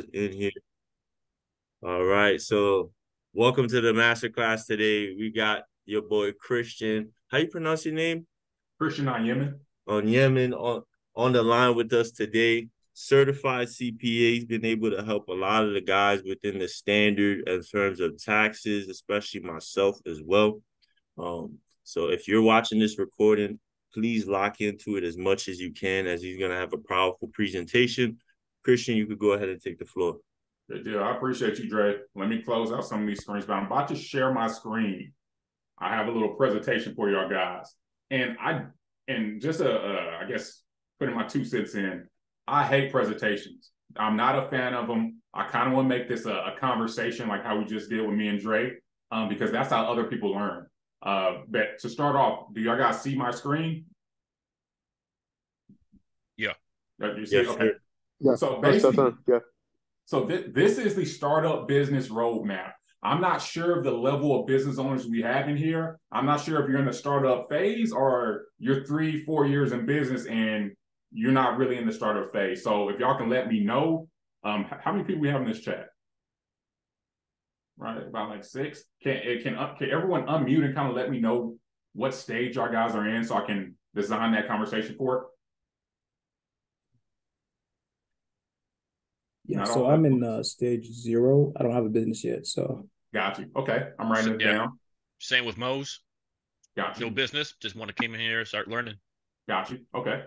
in here. All right. So welcome to the masterclass today. We got your boy Christian. How you pronounce your name? Christian on Yemen. On Yemen on the line with us today. Certified CPA. He's been able to help a lot of the guys within the standard in terms of taxes, especially myself as well. So if you're watching this recording, please lock into it as much as you can, as he's gonna have a powerful presentation. Christian, you could go ahead and take the floor. Good deal. I appreciate you, Dre. Let me close out some of these screens, but I'm about to share my screen. I have a little presentation for y'all guys, and just I guess putting my 2 cents in. I hate presentations. I'm not a fan of them. I kind of want to make this a conversation like how we just did with me and Dre, because that's how other people learn. But to start off, do y'all guys see my screen? Yeah. You see? Yes, Okay. sir. Yeah, So that's basically, on. Yeah. So this is the startup business roadmap. I'm not sure of the level of business owners we have in here. I'm not sure if you're in the startup phase or you're 3-4 years in business and you're not really in the startup phase. So if y'all can let me know, how many people we have in this chat? Right, about like 6. Can everyone unmute and kind of let me know what stage y'all guys are in so I can design that conversation for it? Yeah, so I'm in stage 0. I don't have a business yet, so. Got you. Okay, I'm writing it down. Same with Mose. Got you. No business, just want to come in here and start learning. Got you. Okay.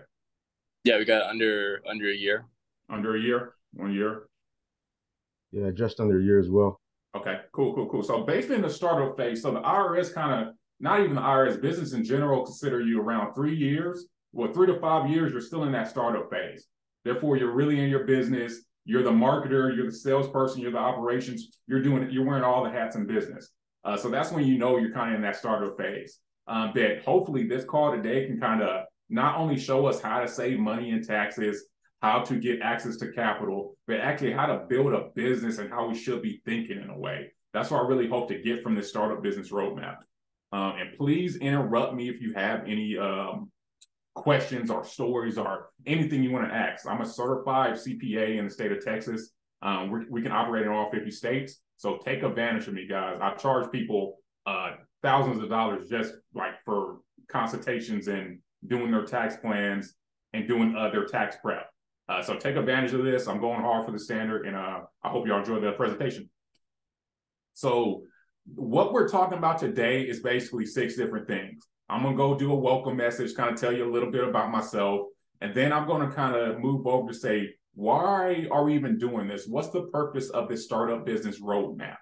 Yeah, we got under a year. Under a year, 1 year. Yeah, just under a year as well. Okay, cool. So basically in the startup phase, so the IRS kind of, not even the IRS, business in general consider you around 3 years. Well, 3 to 5 years, you're still in that startup phase. Therefore, you're really in your business. You're the marketer, you're the salesperson, you're the operations. You're wearing all the hats in business. So that's when you know you're kind of in that startup phase. But hopefully this call today can kind of not only show us how to save money in taxes, how to get access to capital, but actually how to build a business and how we should be thinking in a way. That's what I really hope to get from this startup business roadmap. And please interrupt me if you have any questions or stories or anything you want to ask. I'm a certified CPA in the state of Texas. We can operate in all 50 states. So take advantage of me, guys. I charge people thousands of dollars just like for consultations and doing their tax plans and doing their tax prep. So take advantage of this. I'm going hard for the standard, and I hope y'all enjoy the presentation. So what we're talking about today is basically 6 different things. I'm going to go do a welcome message, kind of tell you a little bit about myself, and then I'm going to kind of move over to say, why are we even doing this? What's the purpose of this startup business roadmap?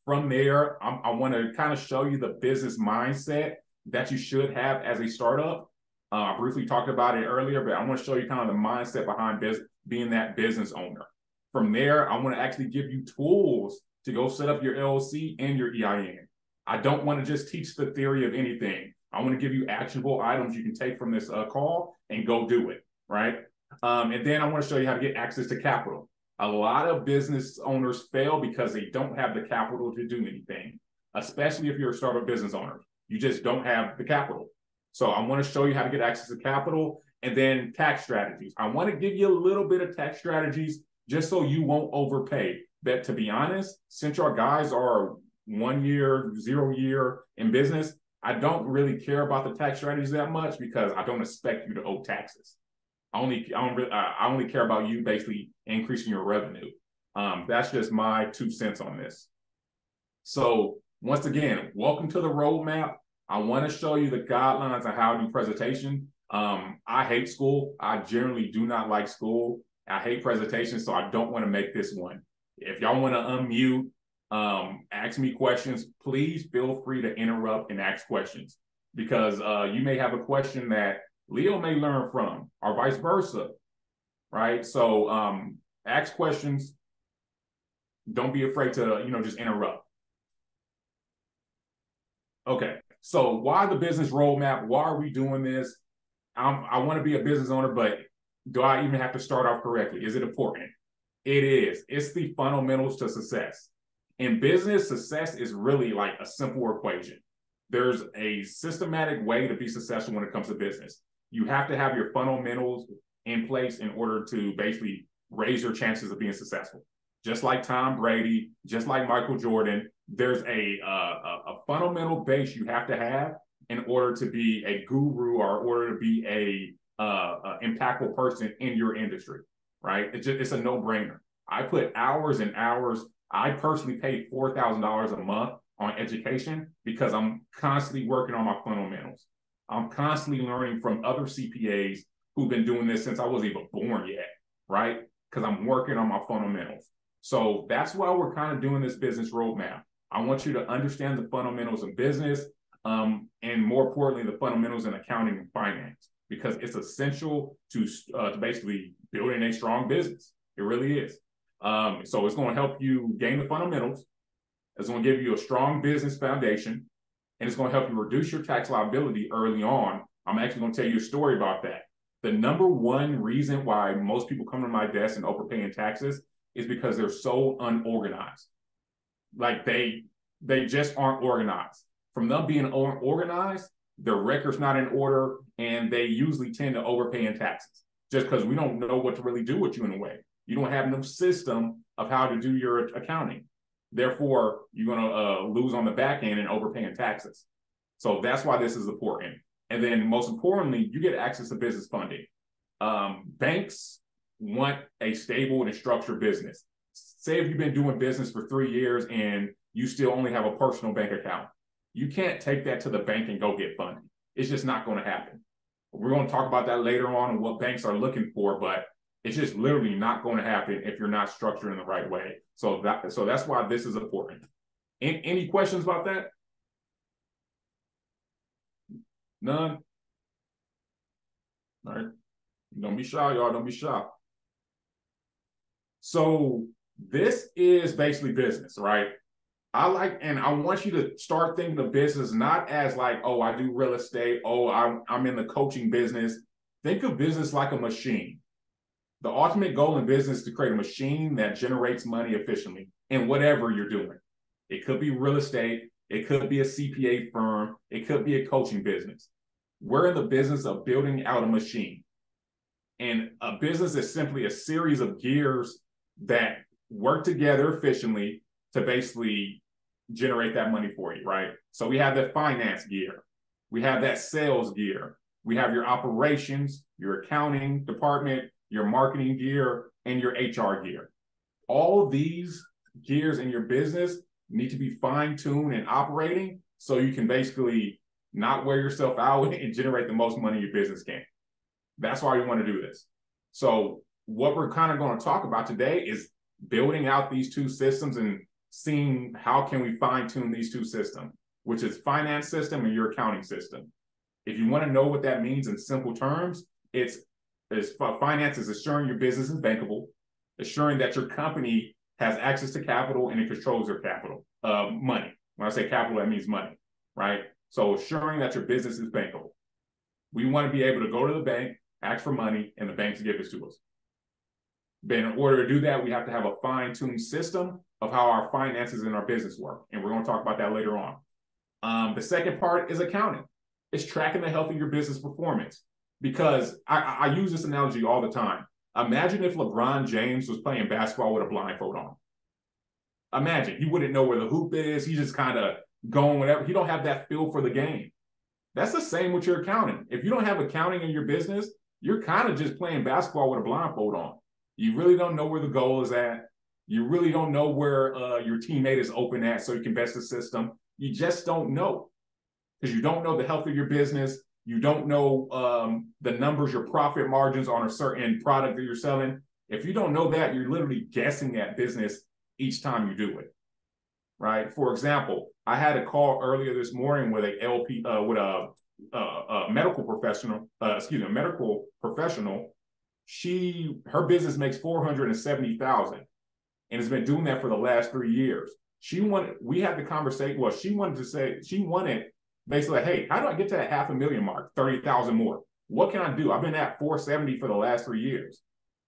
From there, I want to kind of show you the business mindset that you should have as a startup. I briefly talked about it earlier, but I want to show you kind of the mindset behind being that business owner. From there, I want to actually give you tools to go set up your LLC and your EIN. I don't want to just teach the theory of anything. I want to give you actionable items you can take from this call and go do it, right? And then I want to show you how to get access to capital. A lot of business owners fail because they don't have the capital to do anything, especially if you're a startup business owner. You just don't have the capital. So I want to show you how to get access to capital and then tax strategies. I want to give you a little bit of tax strategies just so you won't overpay. But to be honest, since our guys are 1 year, 0 year in business, I don't really care about the tax strategies that much because I don't expect you to owe taxes. I only care about you basically increasing your revenue. That's just my 2 cents on this. So once again, welcome to the roadmap. I want to show you the guidelines on how to do presentation. I hate school. I generally do not like school. I hate presentations, so I don't want to make this one. If y'all want to unmute, ask me questions, please feel free to interrupt and ask questions because you may have a question that Leo may learn from or vice versa, right? So ask questions. Don't be afraid to, just interrupt. Okay, so why the business roadmap? Why are we doing this? I want to be a business owner, but do I even have to start off correctly? Is it important? It is. It's the fundamentals to success. In business, success is really like a simple equation. There's a systematic way to be successful when it comes to business. You have to have your fundamentals in place in order to basically raise your chances of being successful. just like Tom Brady, just like Michael Jordan, there's a fundamental base you have to have in order to be a guru or in order to be a impactful person in your industry, right? It's a no-brainer. I put hours and hours. I personally pay $4,000 a month on education because I'm constantly working on my fundamentals. I'm constantly learning from other CPAs who've been doing this since I wasn't even born yet, right? Because I'm working on my fundamentals. So that's why we're kind of doing this business roadmap. I want you to understand the fundamentals of business, and more importantly, the fundamentals in accounting and finance, because it's essential to basically building a strong business. It really is. So it's going to help you gain the fundamentals. It's going to give you a strong business foundation, and it's going to help you reduce your tax liability early on. I'm actually going to tell you a story about that. The number one reason why most people come to my desk and overpaying taxes is because they're so unorganized. Like they just aren't organized. From them being unorganized, their record's not in order, and they usually tend to overpay in taxes just because we don't know what to really do with you in a way. You don't have no system of how to do your accounting. Therefore, you're going to lose on the back end and overpay in taxes. So that's why this is important. And then most importantly, you get access to business funding. Banks want a stable and a structured business. Say if you've been doing business for 3 years and you still only have a personal bank account, you can't take that to the bank and go get funding. It's just not going to happen. We're going to talk about that later on and what banks are looking for, but it's just literally not going to happen if you're not structured in the right way. So that's why this is important. Any questions about that? None? All right. Don't be shy, y'all. Don't be shy. So this is basically business, right? I want you to start thinking of business not as like, oh, I do real estate. Oh, I'm in the coaching business. Think of business like a machine. The ultimate goal in business is to create a machine that generates money efficiently in whatever you're doing. It could be real estate. It could be a CPA firm. It could be a coaching business. We're in the business of building out a machine. And a business is simply a series of gears that work together efficiently to basically generate that money for you, right? So we have the finance gear. We have that sales gear. We have your operations, your accounting department, your marketing gear, and your HR gear. All of these gears in your business need to be fine-tuned and operating so you can basically not wear yourself out and generate the most money your business can. That's why we want to do this. So what we're kind of going to talk about today is building out these two systems and seeing how can we fine-tune these two systems, which is finance system and your accounting system. If you want to know what that means in simple terms, it's finance is assuring your business is bankable, assuring that your company has access to capital and it controls your capital, money. When I say capital, that means money, right? So assuring that your business is bankable. We want to be able to go to the bank, ask for money, and the banks give it to us. But in order to do that, we have to have a fine-tuned system of how our finances and our business work. And we're going to talk about that later on. The second part is accounting. It's tracking the health of your business performance. Because I use this analogy all the time. Imagine if LeBron James was playing basketball with a blindfold on. Imagine, he wouldn't know where the hoop is. He's just kind of going whatever. He don't have that feel for the game. That's the same with your accounting. If you don't have accounting in your business, you're kind of just playing basketball with a blindfold on. You really don't know where the goal is at. You really don't know where your teammate is open at so you can best the system. You just don't know because you don't know the health of your business. You don't know the numbers, your profit margins on a certain product that you're selling. If you don't know that, you're literally guessing at business each time you do it, right? For example, I had a call earlier this morning with a medical professional. Medical professional. Her business makes $470,000, and has been doing that for the last 3 years. We had the conversation. Well, she wanted basically, hey, how do I get to that $500,000 mark, 30,000 more? What can I do? I've been at 470 for the last 3 years.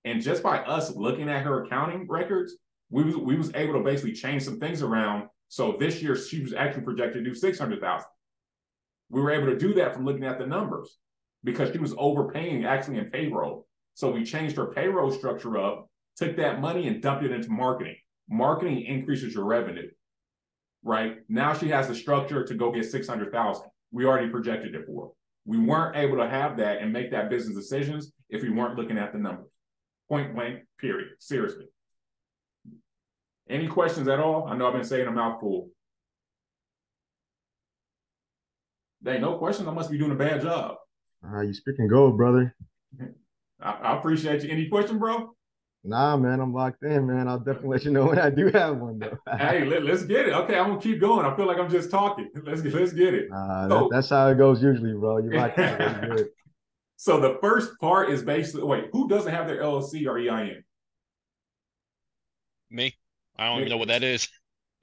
And just by us looking at her accounting records, we was able to basically change some things around. So this year, she was actually projected to do 600,000. We were able to do that from looking at the numbers because she was overpaying actually in payroll. So we changed her payroll structure up, took that money and dumped it into marketing. Marketing increases your revenue, right? Now she has the structure to go get 600,000. We already projected it for her. We weren't able to have that and make that business decisions if we weren't looking at the numbers. Point blank, period. Seriously. Any questions at all? I know I've been saying a mouthful. Dang, no questions. I must be doing a bad job. You speaking gold, brother. I appreciate you. Any question, bro? Nah, man, I'm locked in, man. I'll definitely let you know when I do have one, though. Hey, let's get it. Okay, I'm gonna keep going. I feel like I'm just talking. Let's get it. That's how it goes usually, bro. You locked in, good. So the first part is basically, wait, who doesn't have their LLC or EIN? Me? I don't even know what that is.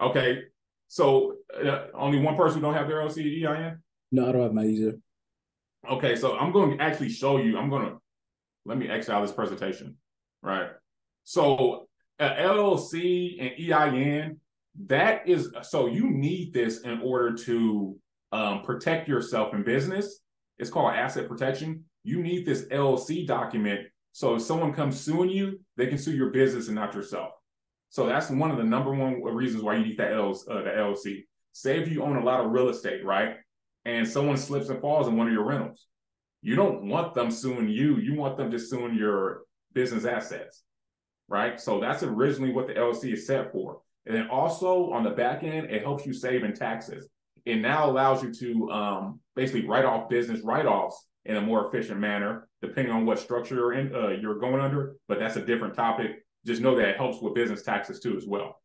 Okay, so only one person who don't have their LLC or EIN? No, I don't have my either. Okay, so I'm going to actually show you. Let me exit out this presentation, right? So LLC and EIN, so you need this in order to protect yourself in business. It's called asset protection. You need this LLC document. So if someone comes suing you, they can sue your business and not yourself. So that's one of the number one reasons why you need that the LLC. Say if you own a lot of real estate, right? And someone slips and falls in one of your rentals. You don't want them suing you. You want them just suing your business assets, right? So that's originally what the LLC is set for. And then also on the back end, it helps you save in taxes. It now allows you to basically write off business write-offs in a more efficient manner, depending on what structure you're going under. But that's a different topic. Just know that it helps with business taxes too as well.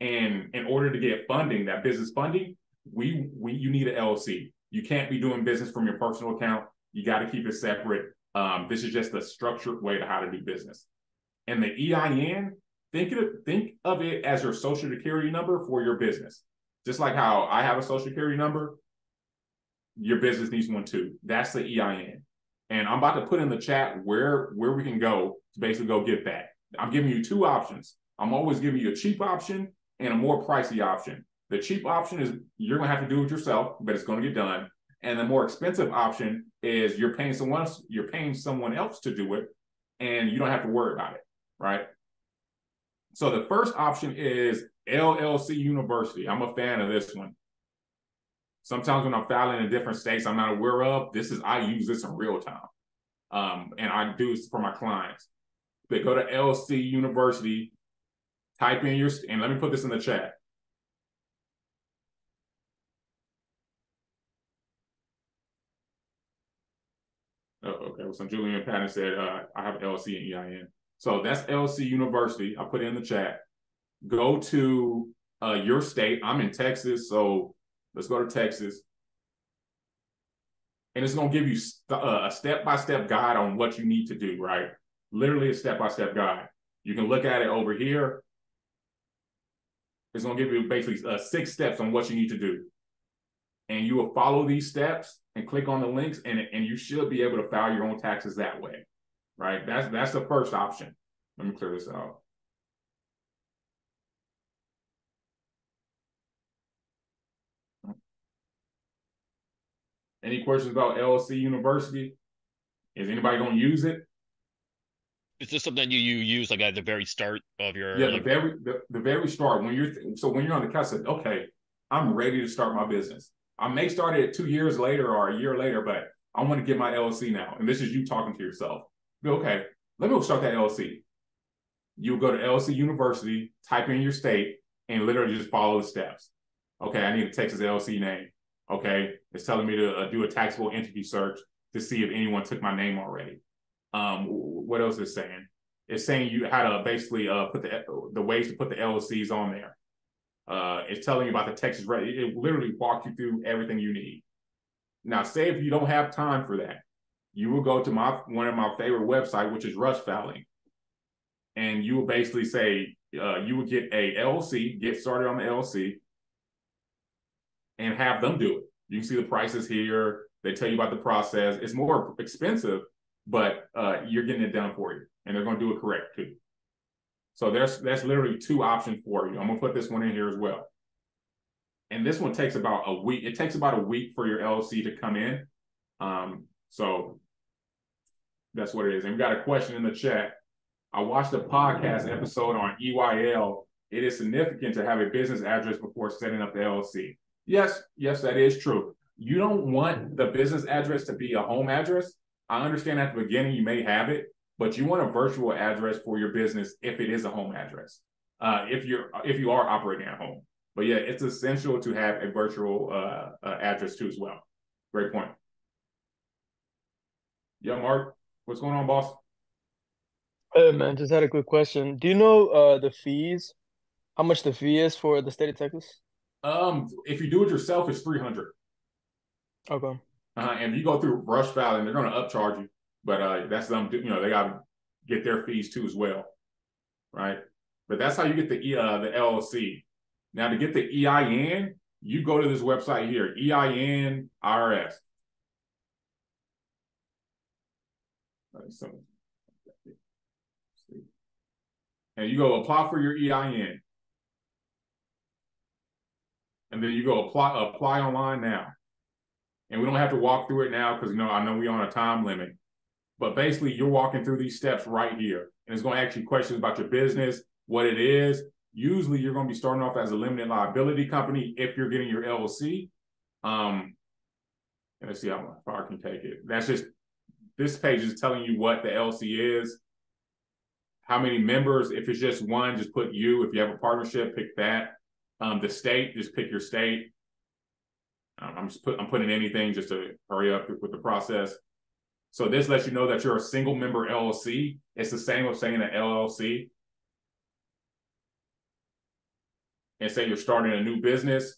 And in order to get funding, that business funding, you need an LLC. You can't be doing business from your personal account. You got to keep it separate. This is just a structured way to how to do business. And the EIN, think of it as your social security number for your business. Just like how I have a social security number, your business needs one too. That's the EIN. And I'm about to put in the chat where we can go to basically go get that. I'm giving you two options. I'm always giving you a cheap option and a more pricey option. The cheap option is you're going to have to do it yourself, but it's going to get done. And the more expensive option is you're paying someone else to do it, and you don't have to worry about it, right? So the first option is LLC University. I'm a fan of this one. Sometimes when I'm filing in different states I'm not aware of, I use this in real time. And I do this for my clients. They go to LLC University, type in and let me put this in the chat. Oh, okay. So Julian Patton said, I have LLC and EIN. So that's LLC University. I put it in the chat. Go to your state. I'm in Texas, so let's go to Texas. And it's going to give you a step-by-step guide on what you need to do, right? Literally a step-by-step guide. You can look at it over here. It's going to give you basically 6 steps on what you need to do. And you will follow these steps and click on the links, and you should be able to file your own taxes that way, right? That's the first option. Let me clear this out. Any questions about LLC University? Is anybody going to use it? Is this something you use like at the very start of your? Yeah, the very start when you're on the cusp. Okay, I'm ready to start my business. I may start it 2 years later or a year later, but I want to get my LLC now. And this is you talking to yourself. Okay, let me go start that LLC. You go to LLC University, type in your state, and literally just follow the steps. Okay, I need a Texas LLC name. Okay, it's telling me to do a taxable entity search to see if anyone took my name already. What else is it saying? It's saying you how to basically put the ways to put the LLCs on there. It's telling you about the Texas rate. It literally walks you through everything you need. Now, say if you don't have time for that, you will go to one of my favorite websites, which is Rush Filing. And you will basically say, you would get a LLC, get started on the LLC, and have them do it. You can see the prices here. They tell you about the process. It's more expensive, but you're getting it done for you. And they're going to do it correct too. So that's literally 2 options for you. I'm going to put this one in here as well. And this one takes about a week. It takes about a week for your LLC to come in. So that's what it is. And we got a question in the chat. I watched a podcast episode on EYL. it is significant to have a business address before setting up the LLC. Yes, that is true. You don't want the business address to be a home address. I understand at the beginning you may have it, but you want a virtual address for your business if it is a home address. If you are operating at home. But yeah, it's essential to have a virtual address too as well. Great point. Yeah, Mark, what's going on, boss? Hey man, just had a quick question. Do you know the fees? How much the fee is for the state of Texas? If you do it yourself, it's $300. Okay. And if you go through Rush Valley, they're going to upcharge you. But that's them. They got to get their fees too as well, right? But that's how you get the LLC. Now to get the EIN, you go to this website here, EIN IRS. And you go apply for your EIN. And then you go apply online now. And we don't have to walk through it now because I know we're on a time limit. But basically, you're walking through these steps right here. And it's going to ask you questions about your business, what it is. Usually, you're going to be starting off as a limited liability company if you're getting your LLC. Let's see how far I can take it. That's just, this page is telling you what the LLC is, how many members. If it's just one, just put you. If you have a partnership, pick that. The state, just pick your state. I'm putting anything just to hurry up with the process. So this lets you know that you're a single member LLC. It's the same with saying an LLC. And say you're starting a new business.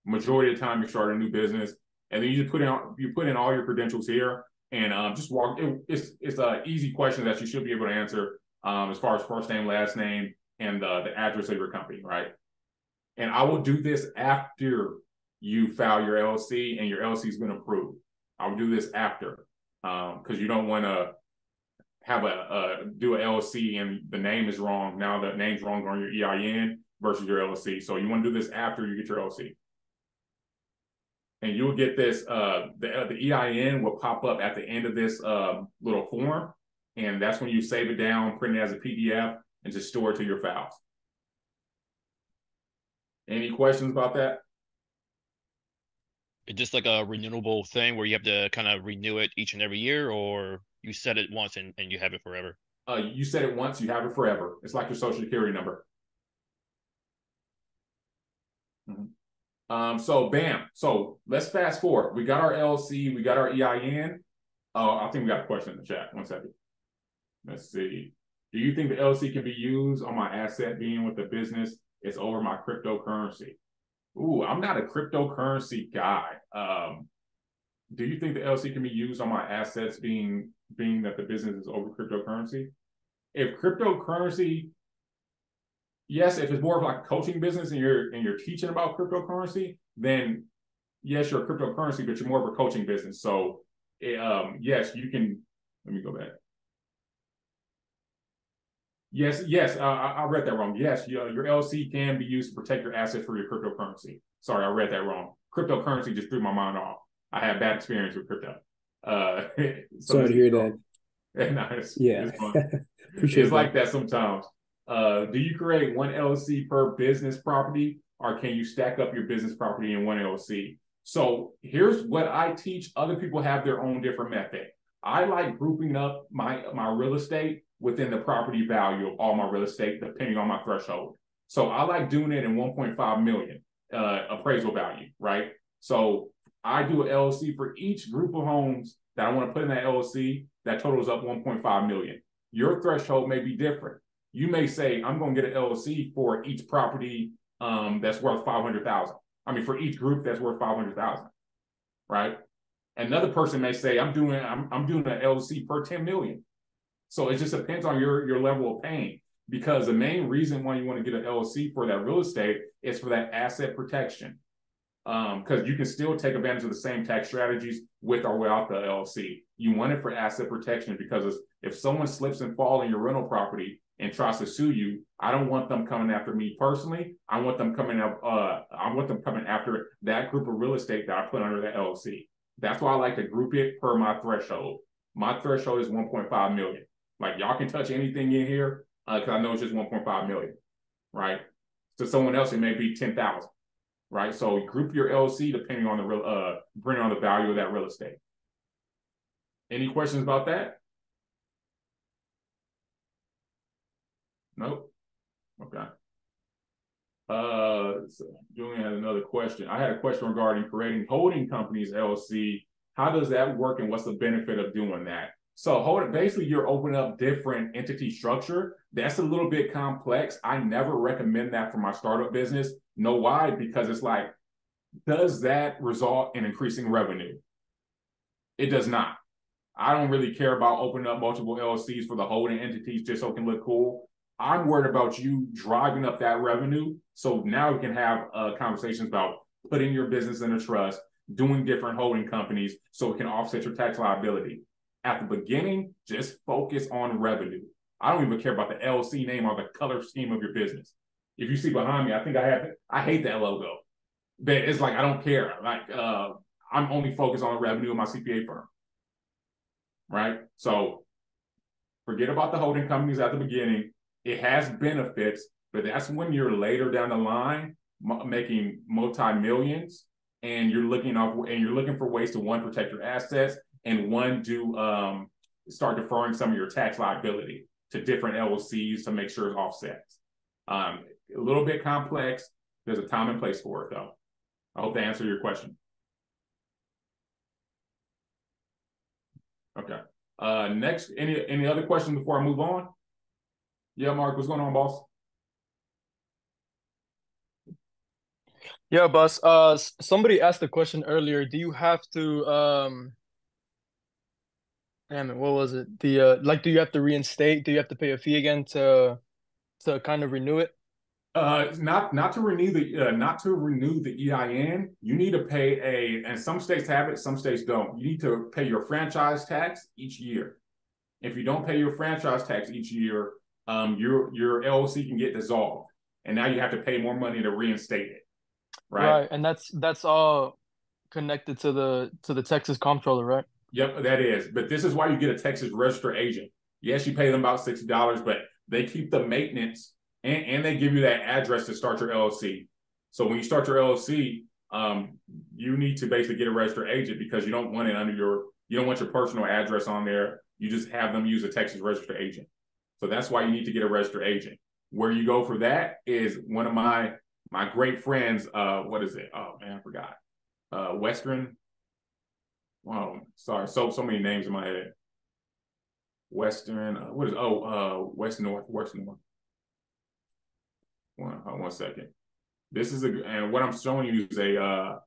Majority of the time you're starting a new business. And then you just put in all your credentials here and just walk. It's an easy question that you should be able to answer as far as first name, last name, and the address of your company, right? And I will do this after you file your LLC and your LLC has been approved. I will do this after because you don't want to have do an LLC and the name is wrong. Now the name's wrong on your EIN versus your LLC. So you want to do this after you get your LLC. And you'll get this, the EIN will pop up at the end of this little form. And that's when you save it down, print it as a PDF, and just store it to your files. Any questions about that? It's just like a renewable thing where you have to kind of renew it each and every year, or you set it once and you have it forever? You set it once, you have it forever. It's like your social security number. So bam. So let's fast forward. We got our LLC, we got our EIN. I think we got a question in the chat. One second. Let's see. Do you think the LLC can be used on my asset being with the business? It's over my cryptocurrency. Ooh, I'm not a cryptocurrency guy. Do you think the LLC can be used on my assets being that the business is over cryptocurrency? If cryptocurrency, yes, if it's more of like a coaching business and you're teaching about cryptocurrency, then yes, you're a cryptocurrency, but you're more of a coaching business. So yes, you can. Let me go back. Yes, I read that wrong. Yes, your LLC can be used to protect your assets for your cryptocurrency. Sorry, I read that wrong. Cryptocurrency just threw my mind off. I had bad experience with crypto. Sorry to hear that. No, yeah, it's like that sometimes. Do you create one LLC per business property, or can you stack up your business property in one LLC? So here's what I teach. Other people have their own different method. I like grouping up my real estate within the property value of all my real estate, depending on my threshold. So I like doing it in 1.5 million appraisal value, right? So I do an LLC for each group of homes that I want to put in that LLC that totals up 1.5 million. Your threshold may be different. You may say, I'm going to get an LLC for each property that's worth 500,000. I mean, for each group that's worth 500,000, right? Another person may say, I'm doing an LLC per 10 million. So it just depends on your level of pain, because the main reason why you want to get an LLC for that real estate is for that asset protection. Because you can still take advantage of the same tax strategies with or without the LLC. You want it for asset protection because if someone slips and falls in your rental property and tries to sue you, I don't want them coming after me personally. I want them coming up. I want them coming after that group of real estate that I put under the LLC. That's why I like to group it per my threshold. My threshold is 1.5 million. Like y'all can touch anything in here because I know it's just 1.5 million, right? To someone else, it may be 10,000, right? So group your LLC depending on the value of that real estate. Any questions about that? Nope. Okay. So Julian had another question. I had a question regarding creating holding companies LLC. How does that work, and what's the benefit of doing that? So basically, you're opening up different entity structure. That's a little bit complex. I never recommend that for my startup business. Know why? Because it's like, does that result in increasing revenue? It does not. I don't really care about opening up multiple LLCs for the holding entities just so it can look cool. I'm worried about you driving up that revenue. So now we can have conversations about putting your business in a trust, doing different holding companies so it can offset your tax liability. At the beginning, just focus on revenue. I don't even care about the LLC name or the color scheme of your business. If you see behind me, I think I hate that logo. But it's like, I don't care. Like, I'm only focused on the revenue of my CPA firm. Right? So forget about the holding companies at the beginning. It has benefits, but that's when you're later down the line making multi-millions, and you're looking for ways to, one, protect your assets, and one, do start deferring some of your tax liability to different LLCs to make sure it offsets. A little bit complex. There's a time and place for it, though. I hope that answered your question. Okay. Next, any other questions before I move on? Yeah, Mark, what's going on, boss? Yeah, boss. Somebody asked a question earlier. Do you have to damn it, what was it? Do you have to reinstate? Do you have to pay a fee again to kind of renew it? Not to renew the EIN. You need to pay and some states have it, some states don't. You need to pay your franchise tax each year. If you don't pay your franchise tax each year, your LLC can get dissolved, and now you have to pay more money to reinstate it. Right. And that's all connected to the Texas comptroller, right? Yep, that is. But this is why you get a Texas registered agent. Yes, you pay them about $60, but they keep the maintenance, and they give you that address to start your LLC. So when you start your LLC, you need to basically get a registered agent, because you don't want your personal address on there. You just have them use a Texas registered agent. So that's why you need to get a registered agent. Where you go for that is one of my great friends. What is it? Oh man, I forgot. Western. Oh, sorry. So many names in my head. Western. What is? West North. One second. This is and what I'm showing you is a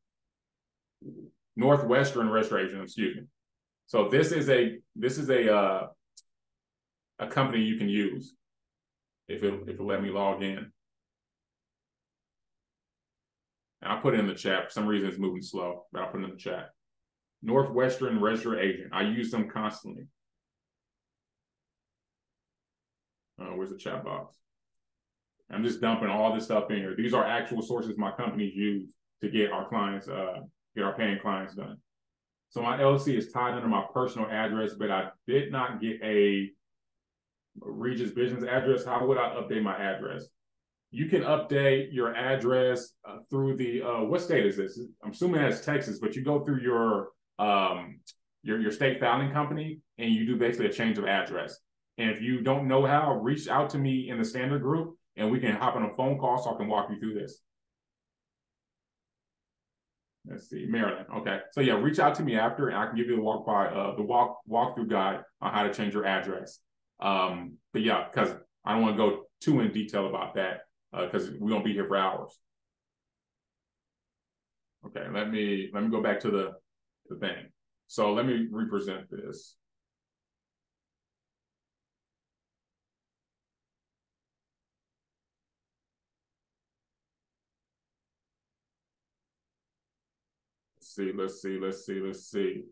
Northwestern registration. Excuse me. So this is a company you can use if it let me log in. And I'll put it in the chat. For some reason, it's moving slow, but I'll put it in the chat. Northwestern registered agent. I use them constantly. Where's the chat box? I'm just dumping all this stuff in here. These are actual sources my companies use to get our clients, get our paying clients done. So my LLC is tied under my personal address, but I did not get a Regis business address. How would I update my address? You can update your address through the what state is this? I'm assuming that's Texas, but you go through your state filing company and you do basically a change of address. And if you don't know how, reach out to me in the standard group and we can hop on a phone call so I can walk you through this. Let's see, Maryland. Okay, so yeah, reach out to me after, and I can give you the walkthrough guide on how to change your address. But yeah, because I don't want to go too in detail about that because we're gonna be here for hours. Okay, let me go back to the thing. So let me represent this. Let's see.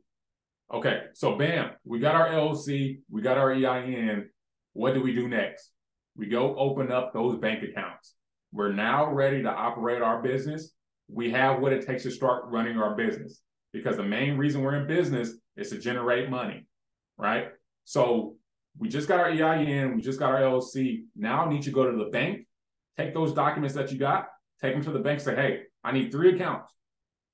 Okay, so bam, we got our LLC, we got our EIN. What do we do next? We go open up those bank accounts. We're now ready to operate our business. We have what it takes to start running our business, because the main reason we're in business is to generate money, right? So we just got our EIN, we just got our LLC. Now I need you to go to the bank, Take those documents that you got, take them to the bank, say, hey, I need 3 accounts.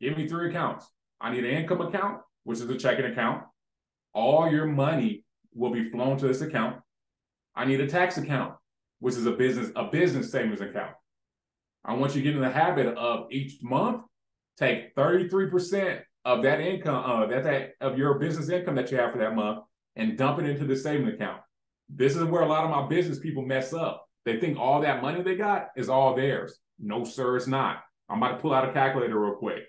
Give me 3 accounts. I need an income account, which is a checking account. All your money will be flown to this account. I need a tax account, which is a business savings account. I want you to get in the habit of each month, take 33% of that income, of your business income that you have for that month, and dump it into the savings account. This is where a lot of my business people mess up. They think all that money they got is all theirs. No, sir, it's not. I'm about to pull out a calculator real quick.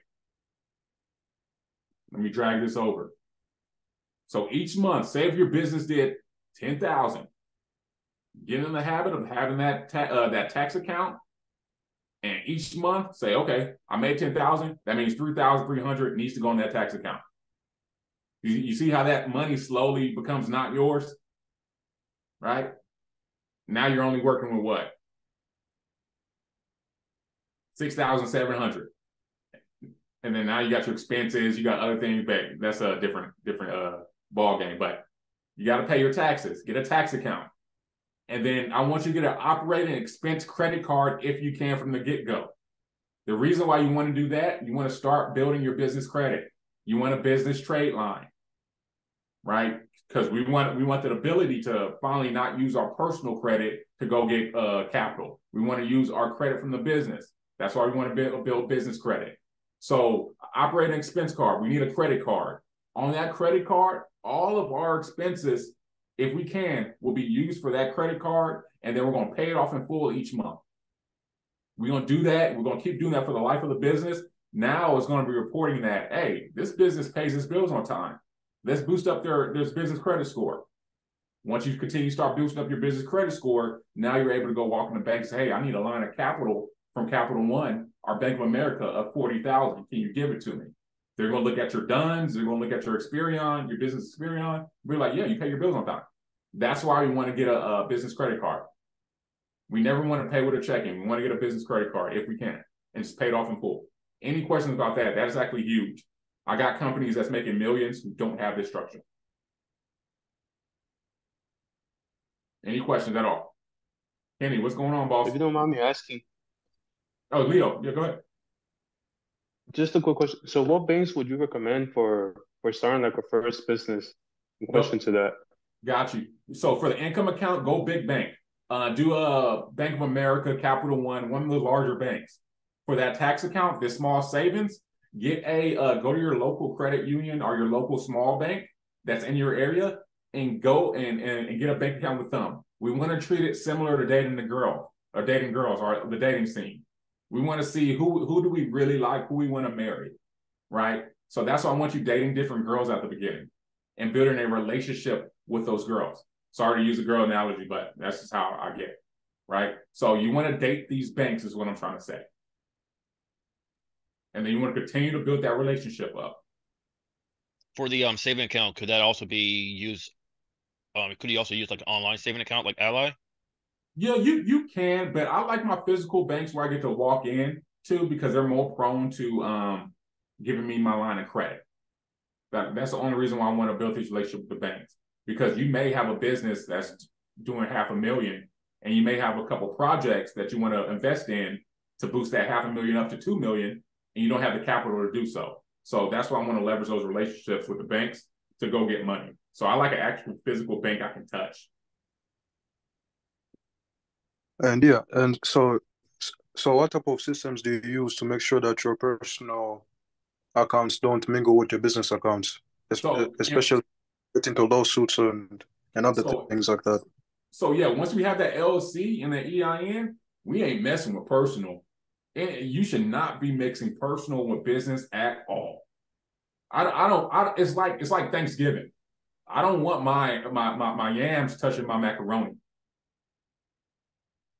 Let me drag this over. So each month, say if your business did 10,000, get in the habit of having that tax account, and each month say, okay, I made 10,000. That means 3,300 needs to go in that tax account. You see how that money slowly becomes not yours, right? Now you're only working with what? 6,700. And then now you got your expenses, you got other things, but that's a different ball game. But you got to pay your taxes, get a tax account. And then I want you to get an operating expense credit card if you can from the get-go. The reason why you want to do that, you want to start building your business credit. You want a business trade line, right? Because we want the ability to finally not use our personal credit to go get capital. We want to use our credit from the business. That's why we want to build business credit. So operating expense card, we need a credit card. On that credit card, all of our expenses, if we can, will be used for that credit card, and then we're going to pay it off in full each month. We're going to do that. We're going to keep doing that for the life of the business. Now it's going to be reporting that, hey, this business pays its bills on time. Let's boost up their business credit score. Once you continue to start boosting up your business credit score, now you're able to go walk in the bank and say, hey, I need a line of capital from Capital One, our Bank of America, of 40,000. Can you give it to me? They're going to look at your DUNS. They're going to look at your Experian, your business Experian. We're like, yeah, you pay your bills on time. That's why we want to get a business credit card. We never want to pay with a checking. We want to get a business credit card if we can and just pay it off in full. Any questions about that? That is actually huge. I got companies that's making millions who don't have this structure. Any questions at all? Kenny, what's going on, boss? If you don't mind me asking, Oh, Leo, yeah, go ahead. just a quick question. So what banks would you recommend for starting like a first business? In question to that. Got you. So for the income account, go big bank. Do a Bank of America, Capital One of the larger banks. For that tax account, this small savings, get go to your local credit union or your local small bank that's in your area and go and get a bank account with them. We want to treat it similar to dating girls or the dating scene. We want to see who do we really like, who we want to marry, right? So that's why I want you dating different girls at the beginning and building a relationship with those girls. Sorry to use a girl analogy, but that's just how I get it, right? So you want to date these banks is what I'm trying to say. And then you want to continue to build that relationship up. For the saving account, could that also be used? Could you also use like an online saving account like Ally? Yeah, you can, but I like my physical banks where I get to walk in to because they're more prone to giving me my line of credit. That's the only reason why I want to build this relationship with the banks. Because you may have a business that's doing $500,000 and you may have a couple projects that you want to invest in to boost that $500,000 up to $2 million, and you don't have the capital to do so. So that's why I want to leverage those relationships with the banks to go get money. So I like an actual physical bank I can touch. And yeah, and so what type of systems do you use to make sure that your personal accounts don't mingle with your business accounts, especially getting to lawsuits and other things like that? So yeah, once we have that LLC and the EIN, we ain't messing with personal. And you should not be mixing personal with business at all. It's like Thanksgiving. I don't want my yams touching my macaroni.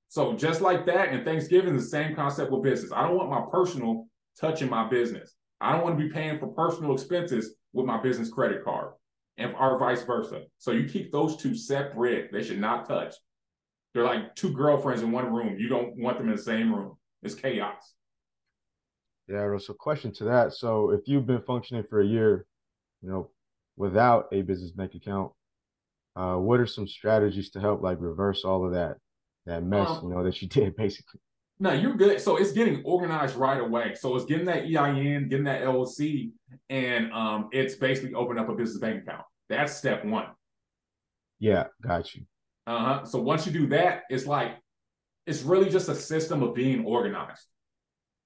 So just like that, and Thanksgiving is the same concept with business. I don't want my personal touching my business. I don't want to be paying for personal expenses with my business credit card, or vice versa. So you keep those two separate. They should not touch. They're like two girlfriends in one room. You don't want them in the same room. It's chaos. Yeah, so question to that. So if you've been functioning for a year, without a business bank account, what are some strategies to help like reverse all of that? that mess, that you did basically. No, you're good. So it's getting organized right away. So it's getting that EIN, getting that LLC, and it's basically opening up a business bank account. That's step one. Yeah, got you. So once you do that, it's really just a system of being organized,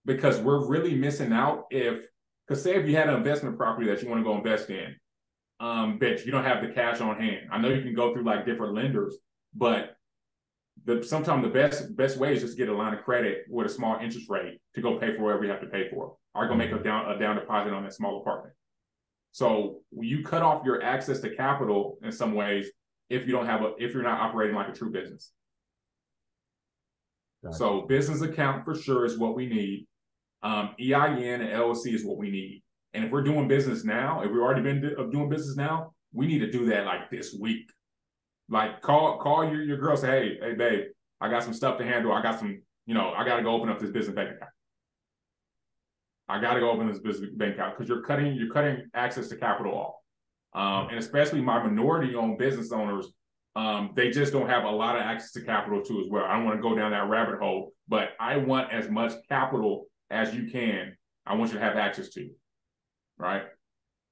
because we're really missing out because say if you had an investment property that you want to go invest in, but you don't have the cash on hand. I know you can go through like different lenders, but sometimes the best way is just get a line of credit with a small interest rate to go pay for whatever you have to pay for, or go make a down deposit on that small apartment. So you cut off your access to capital in some ways if you're not operating like a true business. Gotcha. So business account for sure is what we need. EIN and LLC is what we need. And if we're doing business now, if we've already been doing business now, we need to do that like this week. Like call your girl, say, hey babe, I got some stuff to handle. I got some, I got to go open up this business bank account. I got to go open this business bank account, because you're cutting access to capital off. And especially my minority-owned business owners, they just don't have a lot of access to capital too as well. I don't want to go down that rabbit hole, but I want as much capital as you can. I want you to have access to, right?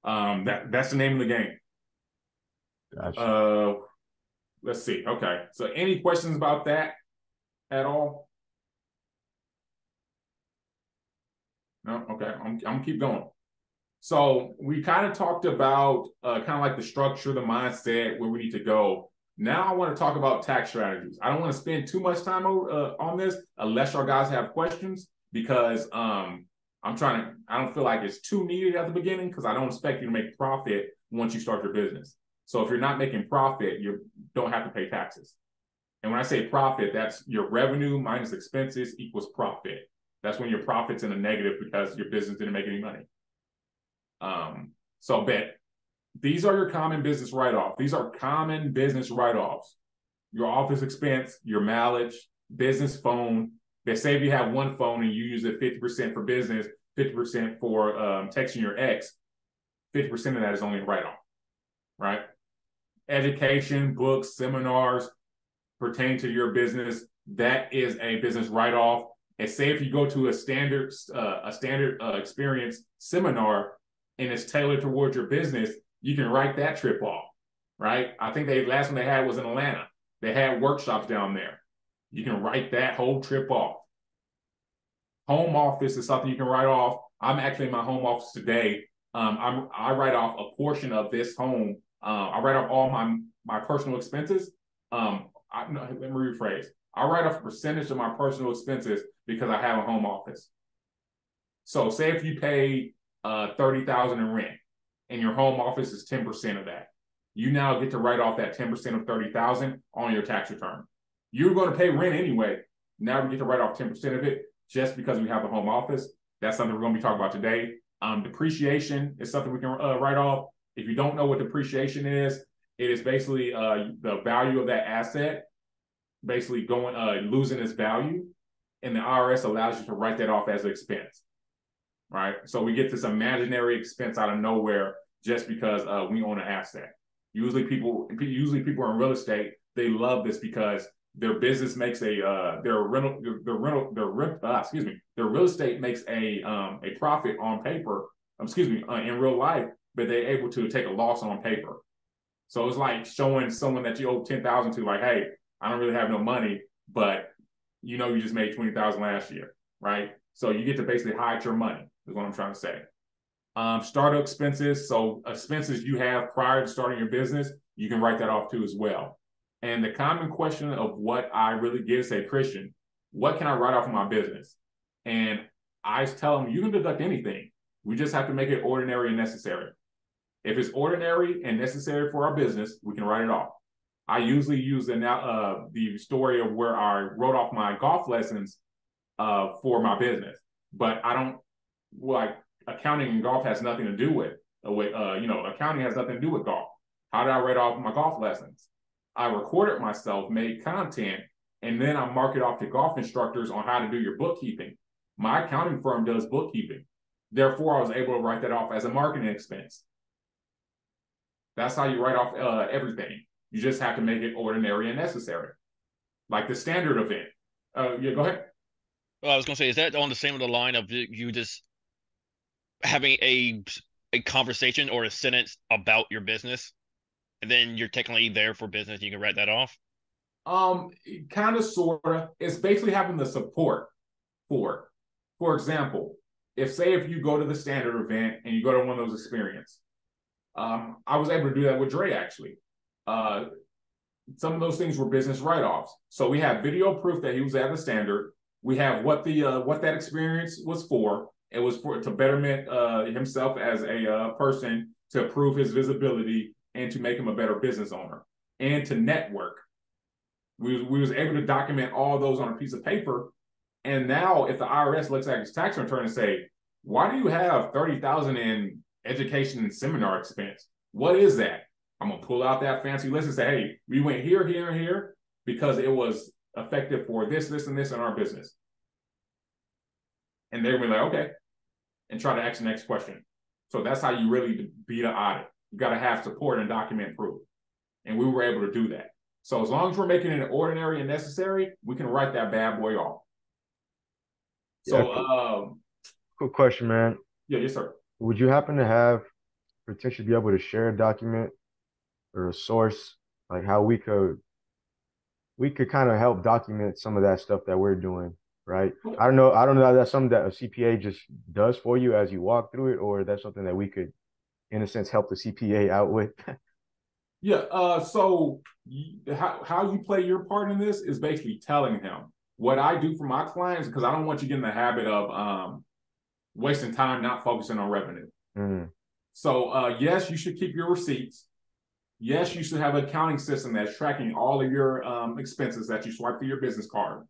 That's the name of the game. Gotcha. Let's see. Okay. So any questions about that at all? No? Okay. I'm gonna keep going. So we kind of talked about kind of like the structure, the mindset, where we need to go. Now I want to talk about tax strategies. I don't want to spend too much time on this unless our guys have questions, because I don't feel like it's too needed at the beginning, because I don't expect you to make profit once you start your business. So if you're not making profit, you don't have to pay taxes. And when I say profit, that's your revenue minus expenses equals profit. That's when your profit's in a negative because your business didn't make any money. So these are your common business write-offs. These are common business write-offs. Your office expense, your mileage, business phone. They say if you have one phone and you use it 50% for business, 50% for texting your ex, 50% of that is only a write-off, right? Education, books, seminars pertaining to your business, that is a business write-off. And say if you go to a standard experience seminar and it's tailored towards your business, you can write that trip off, right? I think the last one they had was in Atlanta. They had workshops down there. You can write that whole trip off. Home office is something you can write off. I'm actually in my home office today. I write off a portion of this home. I write off all my personal expenses. Let me rephrase. I write off a percentage of my personal expenses because I have a home office. So say if you pay $30,000 in rent and your home office is 10% of that, you now get to write off that 10% of $30,000 on your tax return. You're going to pay rent anyway. Now we get to write off 10% of it just because we have a home office. That's something we're going to be talking about today. Depreciation is something we can write off. If you don't know what depreciation is, it is basically the value of that asset basically losing its value, and the IRS allows you to write that off as an expense, right? So we get this imaginary expense out of nowhere just because we own an asset. Usually people in real estate, they love this because their business makes their real estate makes a profit on paper, in real life, but they're able to take a loss on paper. So it's like showing someone that you owe $10,000 to, like, hey, I don't really have no money, but you just made $20,000 last year, right? So you get to basically hide your money, is what I'm trying to say. Startup expenses, so expenses you have prior to starting your business, you can write that off too as well. And the common question of what I really get is, say, Christian, what can I write off of my business? And I tell them, you can deduct anything. We just have to make it ordinary and necessary. If it's ordinary and necessary for our business, we can write it off. I usually use the story of where I wrote off my golf lessons for my business, but I don't like accounting and golf has nothing to do with accounting has nothing to do with golf. How did I write off my golf lessons? I recorded myself, made content, and then I mark it off to golf instructors on how to do your bookkeeping. My accounting firm does bookkeeping. Therefore, I was able to write that off as a marketing expense. That's how you write off everything. You just have to make it ordinary and necessary. like the standard event. Yeah, go ahead. Well, I was gonna say, is that on the same of the line of you just having a conversation or a sentence about your business, and then you're technically there for business, you can write that off? Kind of, sort of. It's basically having the support for it. For example, if you go to the standard event and you go to one of those experiences, I was able to do that with Dre actually. Some of those things were business write-offs. So we have video proof that he was at the standard. We have what that experience was for. It was to betterment himself as a person, to improve his visibility, and to make him a better business owner, and to network. We was able to document all those on a piece of paper. And now if the IRS looks at his tax return and say, why do you have $30,000 in education and seminar expense? What is that? I'm gonna pull out that fancy list and say, hey, we went here, here, and here because it was effective for this, this, and this in our business. And they're gonna be like, okay, and try to ask the next question. So that's how you really beat an audit. You gotta have support and document proof. And we were able to do that. So as long as we're making it ordinary and necessary, we can write that bad boy off. So, yeah, cool question, man. Yeah, yes, sir. Would you happen to have potentially be able to share a document or a source, like how we could kind of help document some of that stuff that we're doing, right? I don't know if that's something that a CPA just does for you as you walk through it, or that's something that we could, in a sense, help the CPA out with. Yeah. So how you play your part in this is basically telling him what I do for my clients, because I don't want you getting the habit of wasting time not focusing on revenue. Mm. So yes, you should keep your receipts. Yes, you should have an accounting system that's tracking all of your expenses that you swipe through your business card.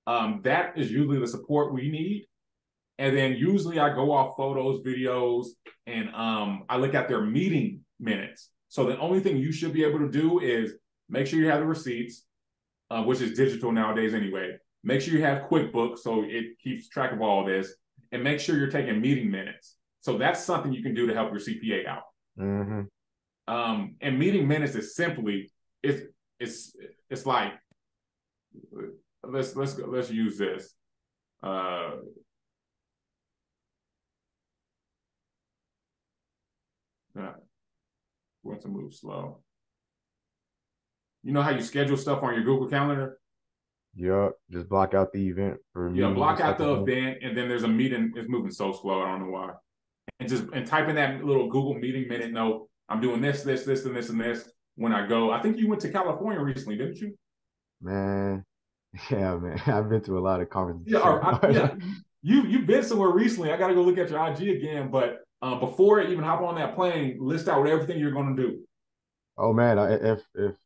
That is usually the support we need. And then usually I go off photos, videos, and I look at their meeting minutes. So the only thing you should be able to do is make sure you have the receipts, which is digital nowadays anyway. Make sure you have QuickBooks so it keeps track of all this, and make sure you're taking meeting minutes. So that's something you can do to help your CPA out. Mm-hmm. And meeting minutes is simply it's like let's use this. Want to move slow. You know how you schedule stuff on your Google Calendar? Yeah, just block out the event for yeah, block out the event, and then there's a meeting. It's moving so slow. I don't know why. And type in that little Google meeting minute note. I'm doing this, and this, and this when I go. I think you went to California recently, didn't you? Man, yeah, man. I've been to a lot of conferences. Yeah, you've been somewhere recently. I got to go look at your IG again. But before I even hop on that plane, list out everything you're going to do. Oh man,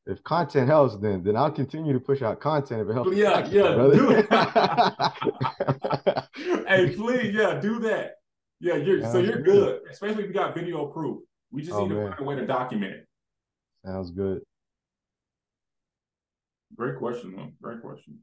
if content helps, then I'll continue to push out content if it helps. Yeah, do it. Hey, please, do that. Yeah, you're good, especially if you got video proof. We just need to find a way to document it. Sounds good. Great question, though. Great question.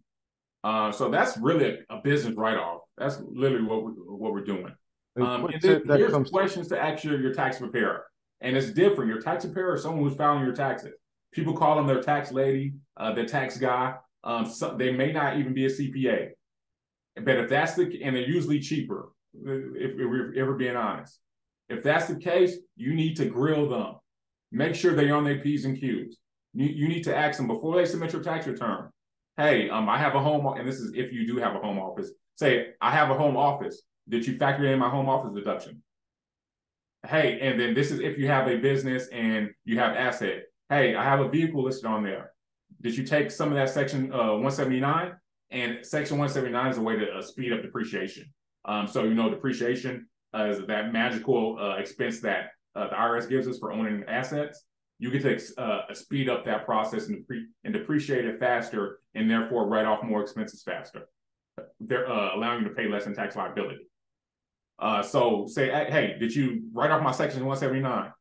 So that's really a business write-off. That's literally what we're doing. And then here's questions to ask your tax preparer. And it's different. Your tax preparer is someone who's filing your taxes. People call them their tax lady, their tax guy. They may not even be a CPA. But if that's and they're usually cheaper, if we're being honest. If that's the case, you need to grill them. Make sure they're on their P's and Q's. You need to ask them before they submit your tax return. Hey, I have a home, and this is if you do have a home office. Say, I have a home office. Did you factor in my home office deduction? Hey, and then this is if you have a business and you have asset. Hey, I have a vehicle listed on there. Did you take some of that section 179? And section 179 is a way to speed up depreciation. So, depreciation is that magical expense that the IRS gives us for owning assets. You get to speed up that process and depreciate it faster, and therefore write off more expenses faster. They're allowing you to pay less in tax liability. So say, hey, did you write off my section 179?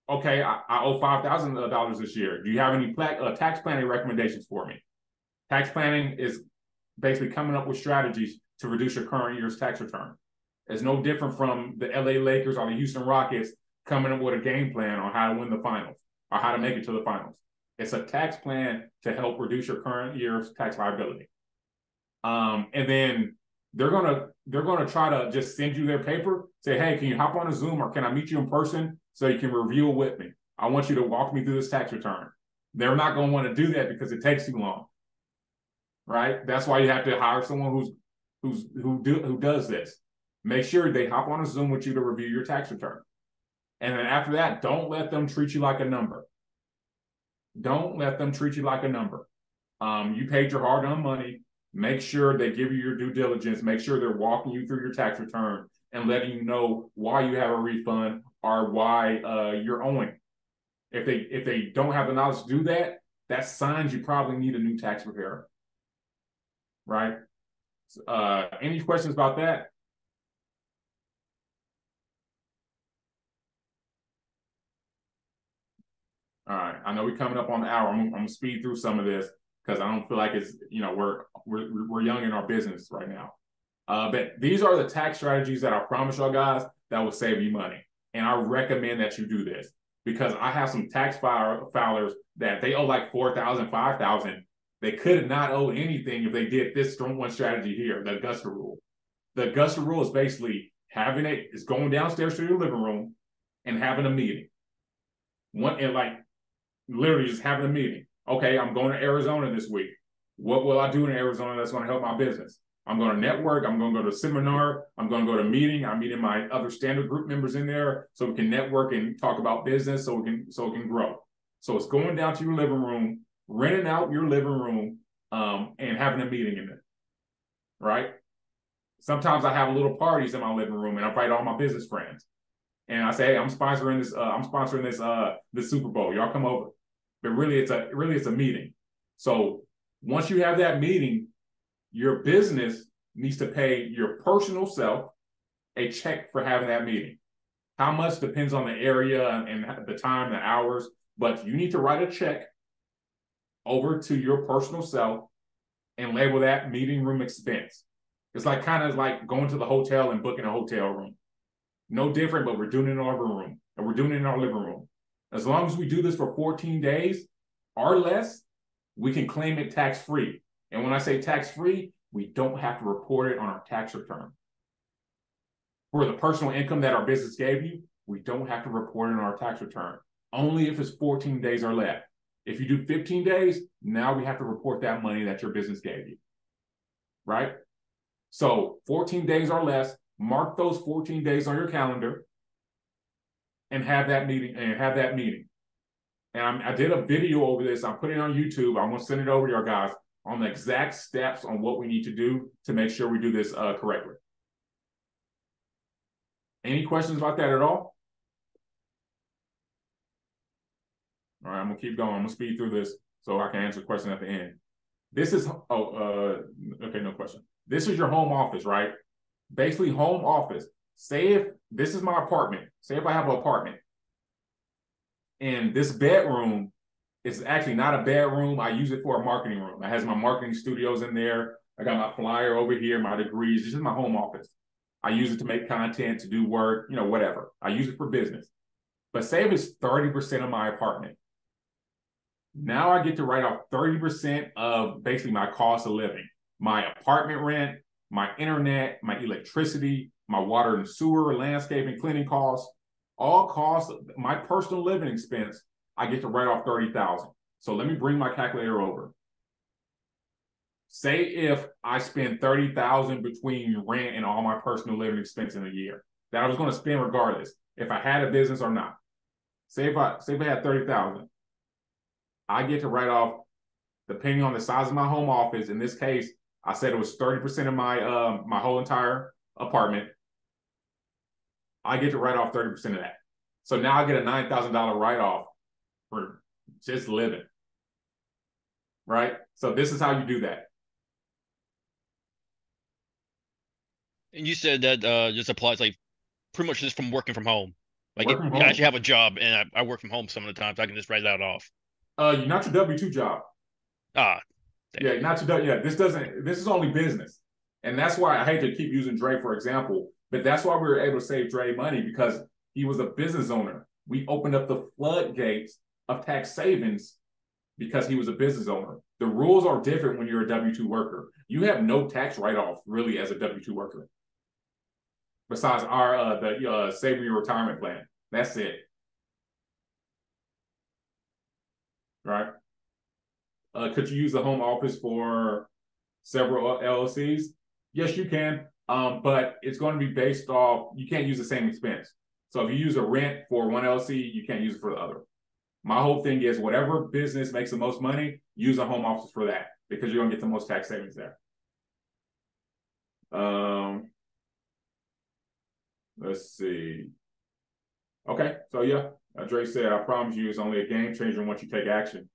Okay, I owe $5,000 this year. Do you have any tax planning recommendations for me? Tax planning is basically coming up with strategies to reduce your current year's tax return. It's no different from the LA Lakers or the Houston Rockets coming up with a game plan on how to win the finals or how to make it to the finals. It's a tax plan to help reduce your current year's tax liability. And then they're gonna try to just send you their paper, say, hey, can you hop on a Zoom or can I meet you in person so you can review it with me? I want you to walk me through this tax return. They're not gonna want to do that because it takes too long. Right? That's why you have to hire someone who does this. Make sure they hop on a Zoom with you to review your tax return. And then after that, don't let them treat you like a number. Don't let them treat you like a number. You paid your hard-earned money. Make sure they give you your due diligence. Make sure they're walking you through your tax return and letting you know why you have a refund or why you're owing. If they don't have the knowledge to do that, that's signs you probably need a new tax preparer. Right? Any questions about that? All right. I know we're coming up on the hour. I'm gonna speed through some of this because I don't feel like it's, we're young in our business right now. But these are the tax strategies that I promise y'all guys that will save you money. And I recommend that you do this because I have some tax filers that they owe like $4,000, $5,000. They could not owe anything if they did this one strategy here, the Augusta rule. The Augusta rule is basically going downstairs to your living room and having a meeting. Literally just having a meeting. Okay, I'm going to Arizona this week. What will I do in Arizona that's going to help my business? I'm going to network. I'm going to go to a seminar. I'm going to go to a meeting. I'm meeting my other standard group members in there so we can network and talk about business so it can grow. So it's going down to your living room, renting out your living room, and having a meeting in it. Right? Sometimes I have little parties in my living room and I invite all my business friends. And I say, hey, I'm sponsoring this Super Bowl. Y'all come over. But really it's a meeting. So once you have that meeting, your business needs to pay your personal self a check for having that meeting. How much depends on the area and the time, the hours, but you need to write a check over to your personal self and label that meeting room expense. It's kind of like going to the hotel and booking a hotel room. No different, but we're doing it in our living room, and we're doing it in our living room. As long as we do this for 14 days or less, we can claim it tax-free. And when I say tax-free, we don't have to report it on our tax return. For the personal income that our business gave you, we don't have to report it on our tax return, only if it's 14 days or less. If you do 15 days, now we have to report that money that your business gave you, right? So 14 days or less, mark those 14 days on your calendar and have that meeting. And I did a video over this. I'm putting it on YouTube. I'm going to send it over to your guys on the exact steps on what we need to do to make sure we do this correctly. Any questions about that at all? All right, I'm going to keep going. I'm going to speed through this so I can answer a question at the end. This is, okay, no question. This is your home office, right? Basically, home office. Say if this is my apartment. Say if I have an apartment. And this bedroom is actually not a bedroom. I use it for a marketing room. It has my marketing studios in there. I got my flyer over here, my degrees. This is my home office. I use it to make content, to do work, whatever. I use it for business. But say if it's 30% of my apartment. Now I get to write off 30% of basically my cost of living. My apartment rent, my internet, my electricity, my water and sewer, landscaping, cleaning costs, all costs, my personal living expense, I get to write off $30,000. So let me bring my calculator over. Say if I spend $30,000 between rent and all my personal living expense in a year, that I was going to spend regardless if I had a business or not. Say if I had $30,000, I get to write off, depending on the size of my home office. In this case, I said it was 30% of my my whole entire apartment. I get to write off 30% of that. So now I get a $9,000 write-off for just living, right? So this is how you do that. And you said that just applies pretty much just from working from home. I actually have a job and I work from home some of the times. I can just write that off. You're not your W-2 job. Yeah, not your W. Yeah, this is only business. And that's why I hate to keep using Dre for example, but that's why we were able to save Dre money because he was a business owner. We opened up the floodgates of tax savings because he was a business owner. The rules are different when you're a W-2 worker. You have no tax write-off really as a W-2 worker. Besides the saving your retirement plan. That's it. Right? Could you use the home office for several LLCs? Yes, you can. But it's going to be based off, you can't use the same expense. So if you use a rent for one LLC, you can't use it for the other. My whole thing is whatever business makes the most money, use a home office for that because you're going to get the most tax savings there. Let's see. Okay, so yeah, Dre said, I promise you it's only a game changer once you take action.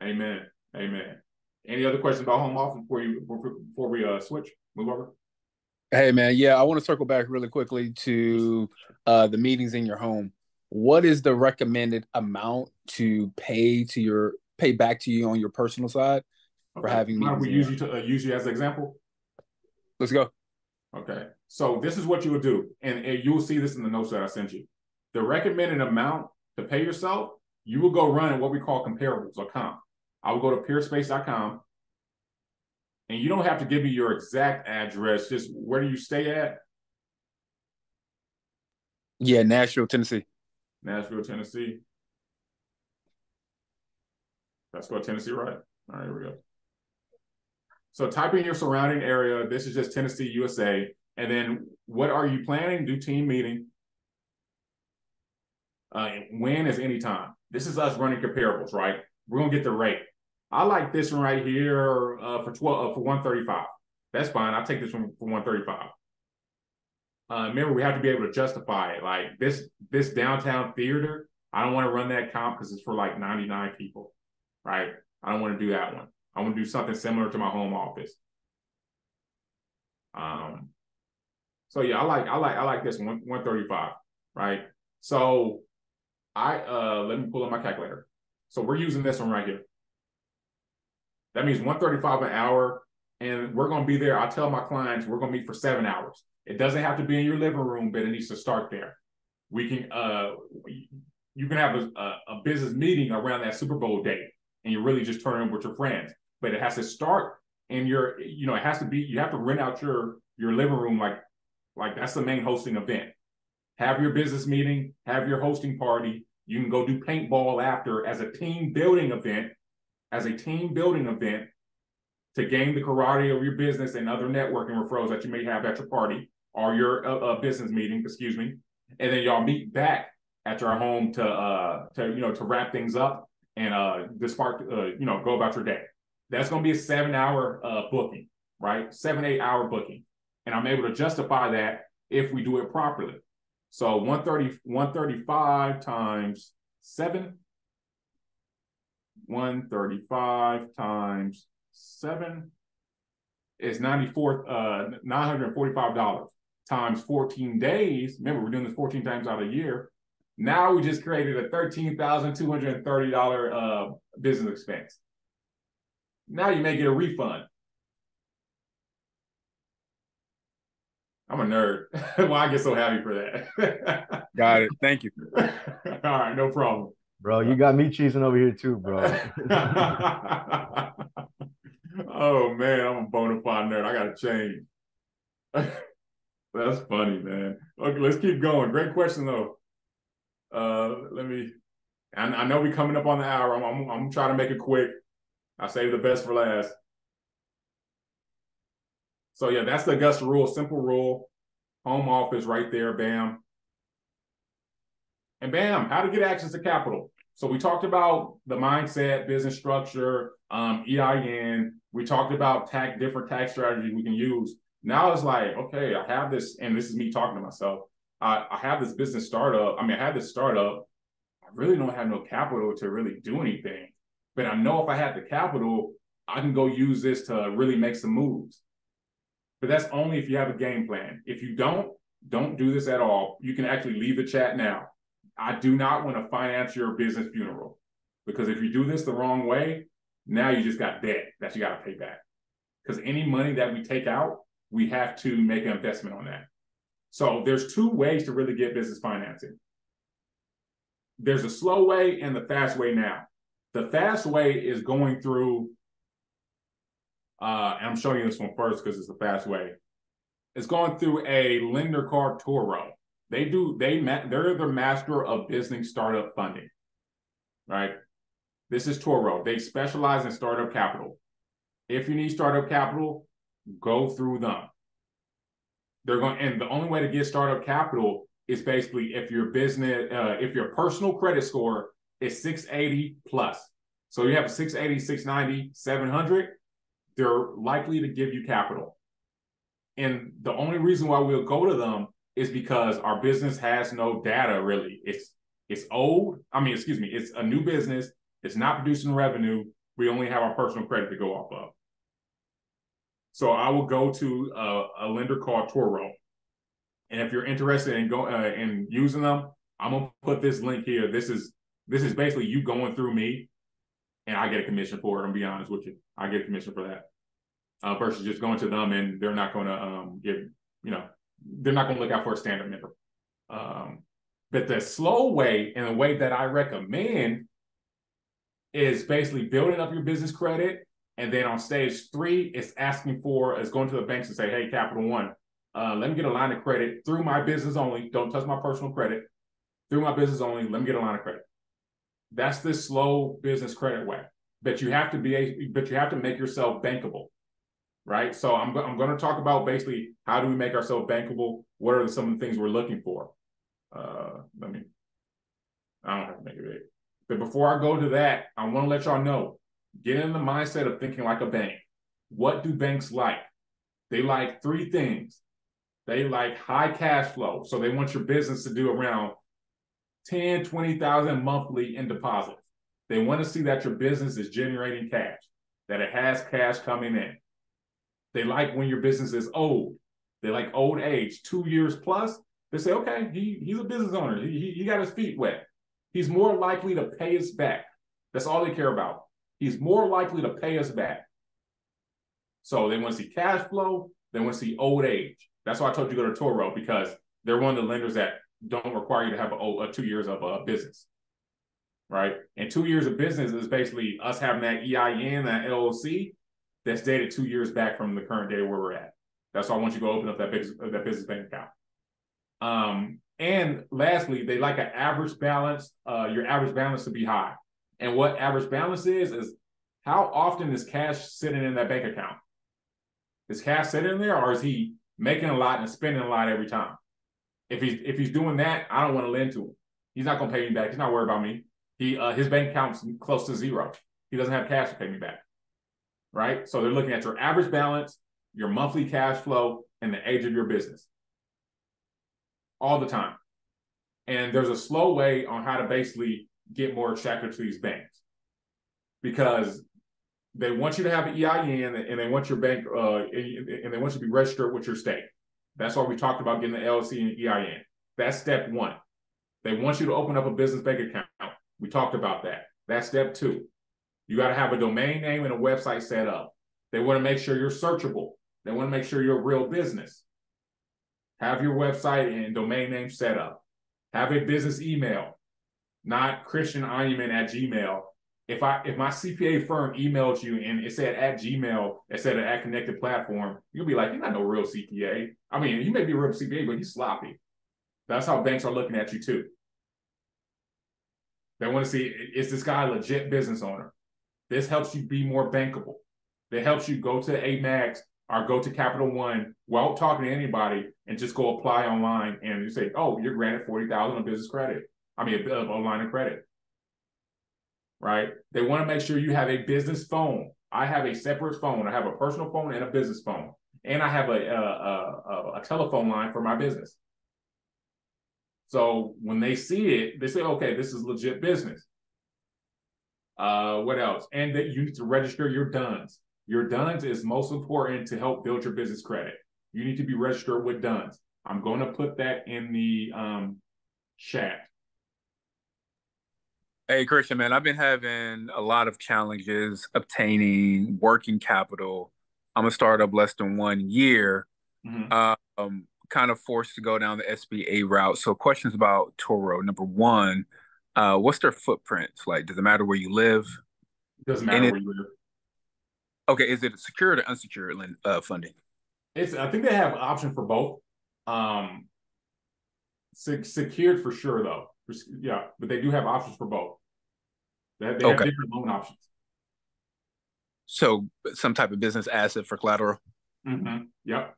Amen. Amen. Any other questions about home office before we switch? Move over. Hey man, yeah, I want to circle back really quickly to the meetings in your home. What is the recommended amount to pay back to you on your personal side for having meetings? We use you as an example. Let's go. Okay, so this is what you would do, and you will see this in the notes that I sent you. The recommended amount to pay yourself, you will go run what we call comparables or comp. I will go to peerspace.com, and you don't have to give me your exact address. Just where do you stay at? Yeah, Nashville, Tennessee. Nashville, Tennessee. That's what Tennessee, right? All right, here we go. So type in your surrounding area. This is just Tennessee, USA. And then what are you planning? Do team meeting. When is any time. This is us running comparables, right? We're going to get the rate. I like this one right here for 135. That's fine. I'll take this one for 135. Remember, we have to be able to justify it. Like this downtown theater, I don't want to run that comp because it's for like 99 people, right? I don't want to do that one. I want to do something similar to my home office. So yeah, I like this one, 135, right? So let me pull up my calculator. So we're using this one right here. That means 135 an hour, and we're going to be there. I tell my clients we're going to meet for 7 hours. It doesn't have to be in your living room, but it needs to start there. We can you can have a business meeting around that Super Bowl day, and you're really just turning with your friends. But it has to start in your, it has to be, you have to rent out your living room like that's the main hosting event. Have your business meeting, have your hosting party. You can go do paintball after as a team building event, to gain the camaraderie of your business and other networking referrals that you may have at your party or your business meeting, excuse me. And then y'all meet back at your home to wrap things up and go about your day. That's going to be a 7-hour booking, right? 7-8 hour booking. And I'm able to justify that if we do it properly. So 135 times 7. 135 times 7 is $945 times 14 days. Remember, we're doing this 14 times out of a year. Now we just created a $13,230 business expense. Now you may get a refund. I'm a nerd. Well, I get so happy for that. Got it. Thank you. All right, no problem. Bro, you got me cheesing over here too, bro. Oh man, I'm a bona fide nerd. I gotta change. That's funny, man. Okay, let's keep going. Great question though. I know we're coming up on the hour. I'm trying to make it quick. I save the best for last. So yeah, that's the Augusta rule, simple rule. Home office right there, bam. And bam, how to get access to capital. So we talked about the mindset, business structure, EIN. We talked about different tax strategies we can use. Now it's like, okay, I have this, and this is me talking to myself. I have this business startup. I had this startup. I really don't have no capital to really do anything. But I know if I had the capital, I can go use this to really make some moves. But that's only if you have a game plan. If you don't do this at all. You can actually leave the chat now. I do not want to finance your business funeral, because if you do this the wrong way, now you just got debt that you got to pay back. Because any money that we take out, we have to make an investment on that. So there's 2 ways to really get business financing. there's a slow way and the fast way now. The fast way is going through, and I'm showing you this one first because it's the fast way. It's going through a lender called Toro. They're the master of business startup funding, right? This is Toro. They specialize in startup capital. If you need startup capital, go through them. And the only way to get startup capital is basically if your personal credit score is 680 plus. So you have a 680, 690, 700, they're likely to give you capital. And the only reason why we'll go to them is because our business has no data really. It's old. It's a new business. It's not producing revenue. We only have our personal credit to go off of. So I will go to a lender called Toro. And if you're interested in using them, I'm gonna put this link here. This is basically you going through me, and I get a commission for it. I'm be honest with you, I get a commission for that versus just going to them and they're not going to they're not going to look out for a standard member. But the slow way and the way that I recommend is basically building up your business credit, and then on stage 3, it's going to the banks and say, hey, Capital One, let me get a line of credit through my business only. Don't touch my personal credit. Through my business only, let me get a line of credit. That's the slow business credit way. But you have to make yourself bankable, right? So I'm going to talk about basically how do we make ourselves bankable? What are some of the things we're looking for? I don't have to make it big. But before I go to that, I want to let y'all know, get in the mindset of thinking like a bank. What do banks like? They like 3 things. They like high cash flow. So they want your business to do around 10, 20,000 monthly in deposits. They want to see that your business is generating cash, that it has cash coming in. They like when your business is old. They like old age, 2 years plus. They say, okay, he's a business owner. He got his feet wet. He's more likely to pay us back. That's all they care about. He's more likely to pay us back. So they want to see cash flow. They want to see old age. That's why I told you to go to Toro, because they're one of the lenders that don't require you to have 2 years of business, right? And 2 years of business is basically us having that EIN, that LLC, that's dated 2 years back from the current day where we're at. That's why I want you to go open up that business bank account. And lastly, they like an average balance, your average balance to be high. And what average balance is how often is cash sitting in that bank account? Is cash sitting in there, or is he making a lot and spending a lot every time? If he's doing that, I don't want to lend to him. He's not going to pay me back. He's not worried about me. His bank account's close to zero. He doesn't have cash to pay me back, right? So they're looking at your average balance, your monthly cash flow, and the age of your business all the time. And there's a slow way on how to basically get more attractive to these banks, because they want you to have an EIN, and they want your bank and they want you to be registered with your state. That's why we talked about getting the LLC and EIN. That's step 1. They want you to open up a business bank account. We talked about that. That's step 2. You got to have a domain name and a website set up. They want to make sure you're searchable. They want to make sure you're a real business. Have your website and domain name set up. Have a business email, not christianonyman@gmail. If my CPA firm emailed you and it said @Gmail instead of @Connected Platform, you'll be like, you're not no real CPA. I mean, he may be a real CPA, but he's sloppy. That's how banks are looking at you too. They want to see, is this guy a legit business owner? This helps you be more bankable. It helps you go to AMAX or go to Capital One without talking to anybody and just go apply online and you say, oh, you're granted $40,000 of business credit. I mean, a line of credit, right? They want to make sure you have a business phone. I have a separate phone. I have a personal phone and a business phone. And I have a telephone line for my business. So when they see it, they say, okay, this is legit business. What else? And that you need to register your DUNS. Your DUNS is most important to help build your business credit. You need to be registered with DUNS. I'm going to put that in the chat. Hey, Christian, man, I've been having a lot of challenges obtaining working capital. I'm a startup less than 1 year. Mm-hmm. Kind of forced to go down the SBA route. So questions about Toro. Number 1, What's their footprint like? Does it matter where you live? Doesn't And matter it where you live. okay, is it secured or unsecured funding? I think they have an option for both. Um, Secured for sure though. Yeah, but they do have options for both. They have Okay. different loan options. So some type of business asset for collateral. Mm-hmm. Yep.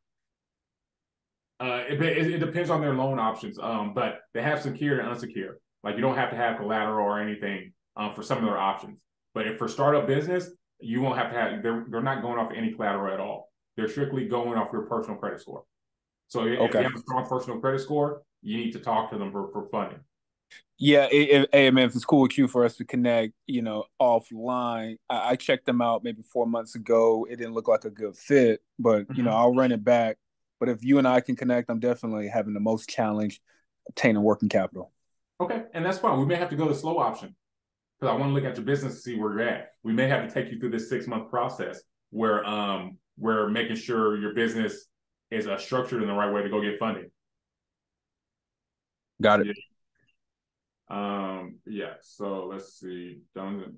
It depends on their loan options. But they have secured and unsecured. Like you don't have to have collateral or anything for some of their options. But if for startup business, you won't have to have. They're not going off any collateral at all. They're strictly going off your personal credit score. So if you Okay. have a strong personal credit score, you need to talk to them for funding. Yeah, hey man, if it's cool with you for us to connect, offline. I checked them out maybe 4 months ago. It didn't look like a good fit, but I'll run it back. But if you and I can connect, I'm definitely having the most challenge obtaining working capital. Okay, and that's fine. We may have to go the slow option because I want to look at your business to see where you're at. We may have to take you through this 6-month process where we're making sure your business is structured in the right way to go get funding. Got it. Yeah. Yeah. So let's see. Dunn's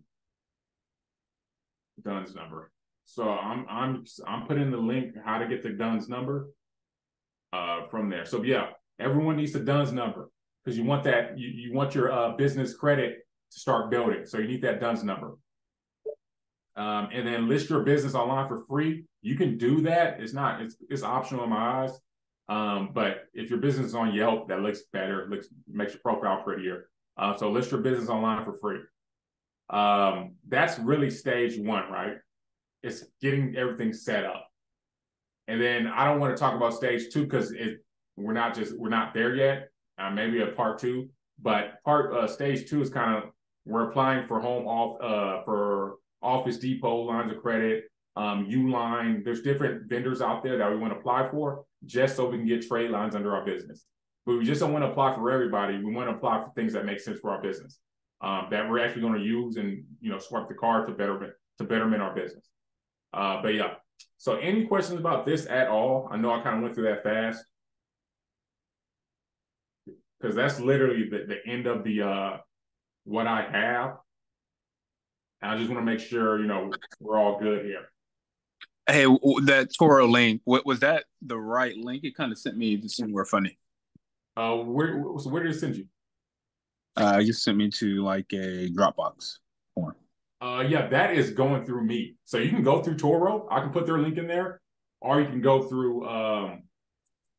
number. So I'm putting the link how to get the Dunn's number from there. So yeah, everyone needs the Dunn's number because you want that you want your business credit to start building. So you need that Dunn's number. And then list your business online for free. You can do that. It's optional in my eyes. But if your business is on Yelp, that looks better, makes your profile prettier. So list your business online for free. That's really stage one, right? It's getting everything set up. And then I don't want to talk about stage two because we're not there yet. Maybe a part two, but stage two is kind of we're applying for for Office Depot lines of credit, Uline. There's different vendors out there that we want to apply for just so we can get trade lines under our business. But we just don't want to apply for everybody. We want to apply for things that make sense for our business, that we're actually going to use and swipe the card to betterment our business. But yeah. So any questions about this at all? I know I kind of went through that fast because that's literally the end of the what I have. And I just want to make sure we're all good here. Hey, that Toro link, was that the right link? It kind of sent me to somewhere funny. Where did it send you? You sent me to like a Dropbox form. Yeah, that is going through me. So you can go through Toro. I can put their link in there, or you can go through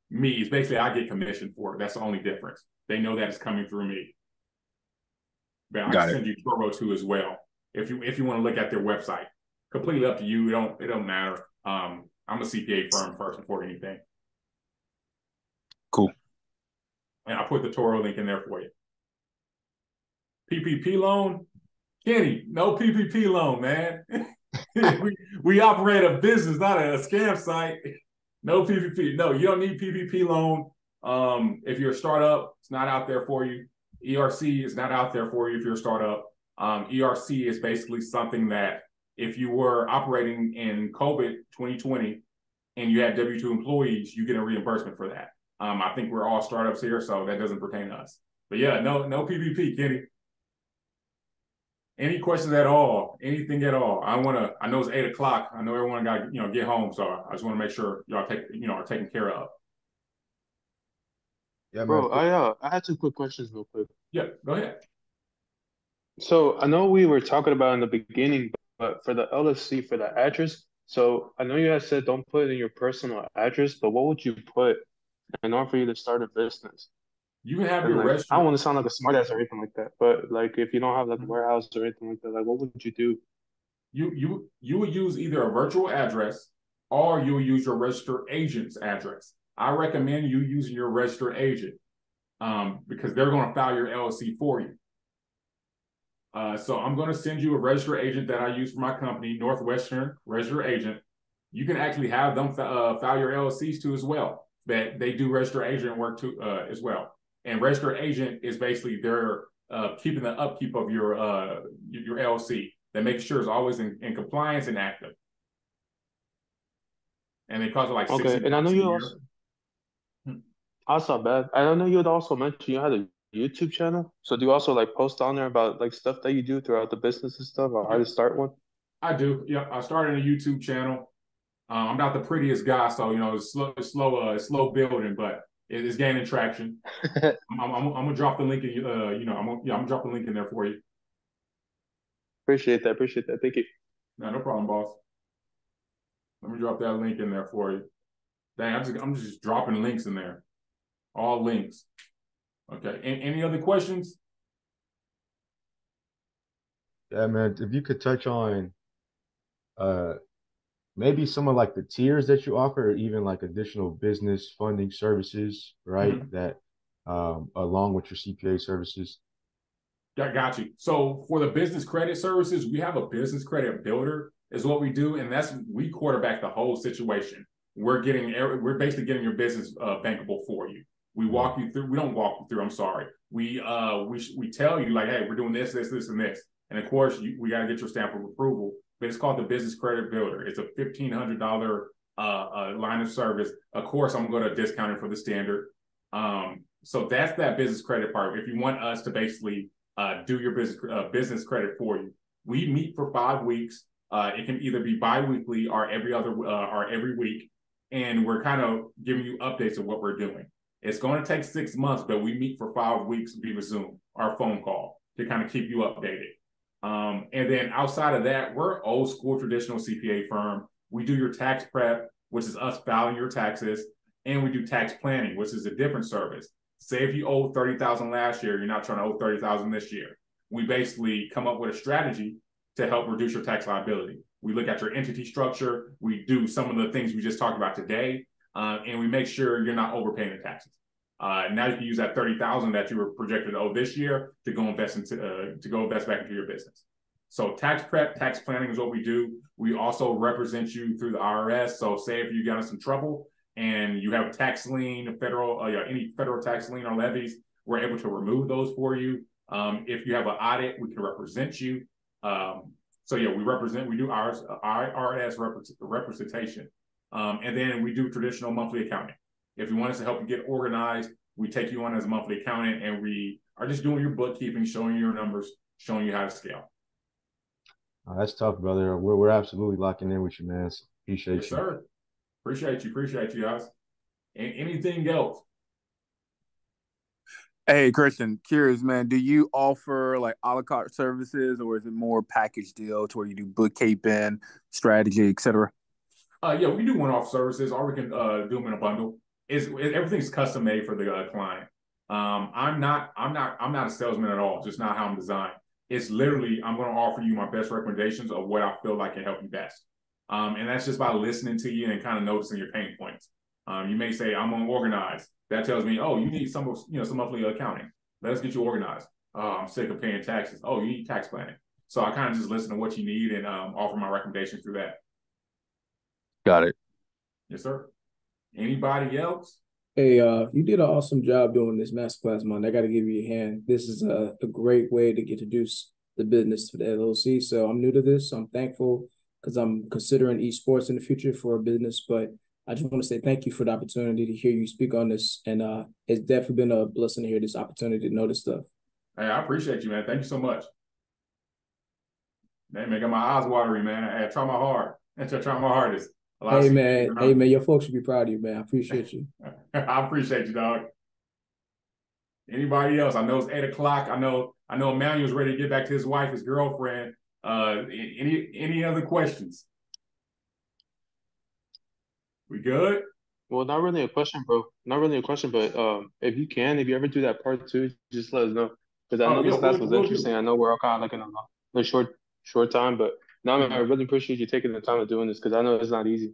me. It's basically I get commission for it. That's the only difference. They know that it's coming through me. But I can send you Toro too as well if you want to look at their website. Completely up to you. It don't matter. I'm a CPA firm first before anything. Cool. And I put the Toro link in there for you. PPP loan, Kenny, no PPP loan, man. we operate a business, not a scam site. No PPP. No, you don't need PPP loan. If you're a startup, it's not out there for you. ERC is not out there for you if you're a startup. ERC is basically something that if you were operating in COVID 2020 and you had W-2 employees, you get a reimbursement for that. I think we're all startups here, so that doesn't pertain to us. But yeah, no PPP, Kenny. Any questions at all? Anything at all? I know it's 8:00. I know everyone got get home, so I just want to make sure y'all are taken care of. Yeah, man. Bro, I had two quick questions real quick. Yeah, go ahead. So I know we were talking about in the beginning, but for the LLC, for the address, so I know you guys said don't put in your personal address, but what would you put in order for you to start a business? You can have And your restaurant. I don't want to sound like a smartass or anything like that, but like if you don't have like a warehouse or anything like that, like what would you do? You would use either a virtual address or you would use your registered agent's address. I recommend you using your registered agent because they're going to file your LLC for you. So I'm going to send you a registered agent that I use for my company, Northwestern Registered Agent. You can actually have them file your LLCs too as well. That they do registered agent work too as well. And registered agent is basically they're keeping the upkeep of your LLC. They make sure it's always in compliance and active. And they cost like $60 and I know a you year. also. I saw bad. I know you had also mentioned you had a YouTube channel? So do you also like post on there about like stuff that you do throughout the business and stuff, or how to start one? I do. Yeah, I started a YouTube channel. I'm not the prettiest guy, so it's slow building, but it's gaining traction. I'm gonna drop the link in I'm gonna drop the link in there for you. Appreciate that. Thank you. No problem, boss. Let me drop that link in there for you. Dang, I'm just dropping links in there. All links. Okay. Any other questions? Yeah, man. If you could touch on uh maybe some of like the tiers that you offer, or even like additional business funding services, right? Mm-hmm. That along with your CPA services. Got you. So for the business credit services, we have a business credit builder is what we do, and we quarterback the whole situation. We're basically getting your business bankable for you. We walk you through. We don't walk you through. I'm sorry. We tell you like, hey, we're doing this, and this, and of course we got to get your stamp of approval. But it's called the business credit builder. It's a $1,500 line of service. Of course, I'm going to discount it for the standard. So that's that business credit part. If you want us to basically do your business credit for you. We meet for 5 weeks. It can either be bi-weekly or every week, and we're kind of giving you updates of what we're doing. It's going to take 6 months, but we meet for 5 weeks via Zoom or phone call to kind of keep you updated. And then outside of that, we're old school traditional CPA firm. We do your tax prep, which is us filing your taxes, and we do tax planning, which is a different service. Say if you owed $30,000 last year, you're not trying to owe $30,000 this year. We basically come up with a strategy to help reduce your tax liability. We look at your entity structure. We do some of the things we just talked about today, and we make sure you're not overpaying the taxes. Now you can use that $30,000 that you were projected to owe this year to go invest back into your business. So tax prep, tax planning is what we do. We also represent you through the IRS. So say if you got in some trouble and you have a tax lien, any federal tax lien or levies, we're able to remove those for you. If you have an audit, we can represent you. We do IRS representation. And then we do traditional monthly accounting. If you want us to help you get organized, we take you on as a monthly accountant, and we are just doing your bookkeeping, showing you your numbers, showing you how to scale. That's tough, brother. We're absolutely locking in with you, man. Appreciate you. Yes, sir. Appreciate you guys. And anything else? Hey, Christian, curious, man. Do you offer like a la carte services, or is it more package deal to where you do bookkeeping, strategy, etc.? Yeah, we do one-off services, or we can do them in a bundle. Everything's custom made for the client. I'm not a salesman at all. Just not how I'm designed. It's literally I'm going to offer you my best recommendations of what I feel like can help you best. And that's just by listening to you and kind of noticing your pain points. You may say, I'm unorganized. That tells me, oh, you need some monthly accounting. Let us get you organized. Oh, I'm sick of paying taxes. Oh, you need tax planning. So I kind of just listen to what you need and offer my recommendations through that. Got it. Yes, sir. Anybody else? Hey, you did an awesome job doing this masterclass, man. I got to give you a hand. This is a great way to introduce the business to the LLC. So I'm new to this. So I'm thankful because I'm considering esports in the future for a business. But I just want to say thank you for the opportunity to hear you speak on this. And it's definitely been a blessing to hear this opportunity to know this stuff. Hey, I appreciate you, man. Thank you so much. Man, got my eyes watery, man. I try my hardest. Hey, man, your folks should be proud of you, man. I appreciate you. I appreciate you, dog. Anybody else? I know it's 8 o'clock. I know Emmanuel's ready to get back to his wife, his girlfriend. Any other questions? We good? Well, not really a question, bro. Not really a question, but if you ever do that part 2, just let us know. Because I know this class was interesting. I know we're all kind of like in a short time, but I really appreciate you taking the time of doing this because I know it's not easy.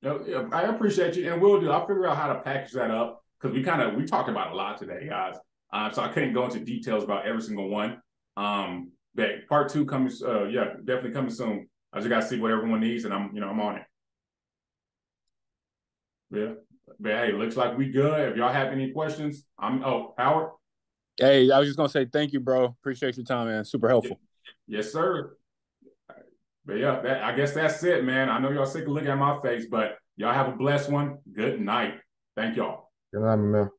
Yeah, I appreciate you, and I'll figure out how to package that up because we talked about a lot today, guys. So I couldn't go into details about every single one. But part 2 comes, definitely coming soon. I just got to see what everyone needs, and I'm on it. Yeah, but hey, looks like we good. If y'all have any questions, Howard. Hey, I was just gonna say thank you, bro. Appreciate your time, man. Super helpful. Yes, sir. But yeah, I guess that's it, man. I know y'all sick of looking at my face, but y'all have a blessed one. Good night. Thank y'all. Good night, man.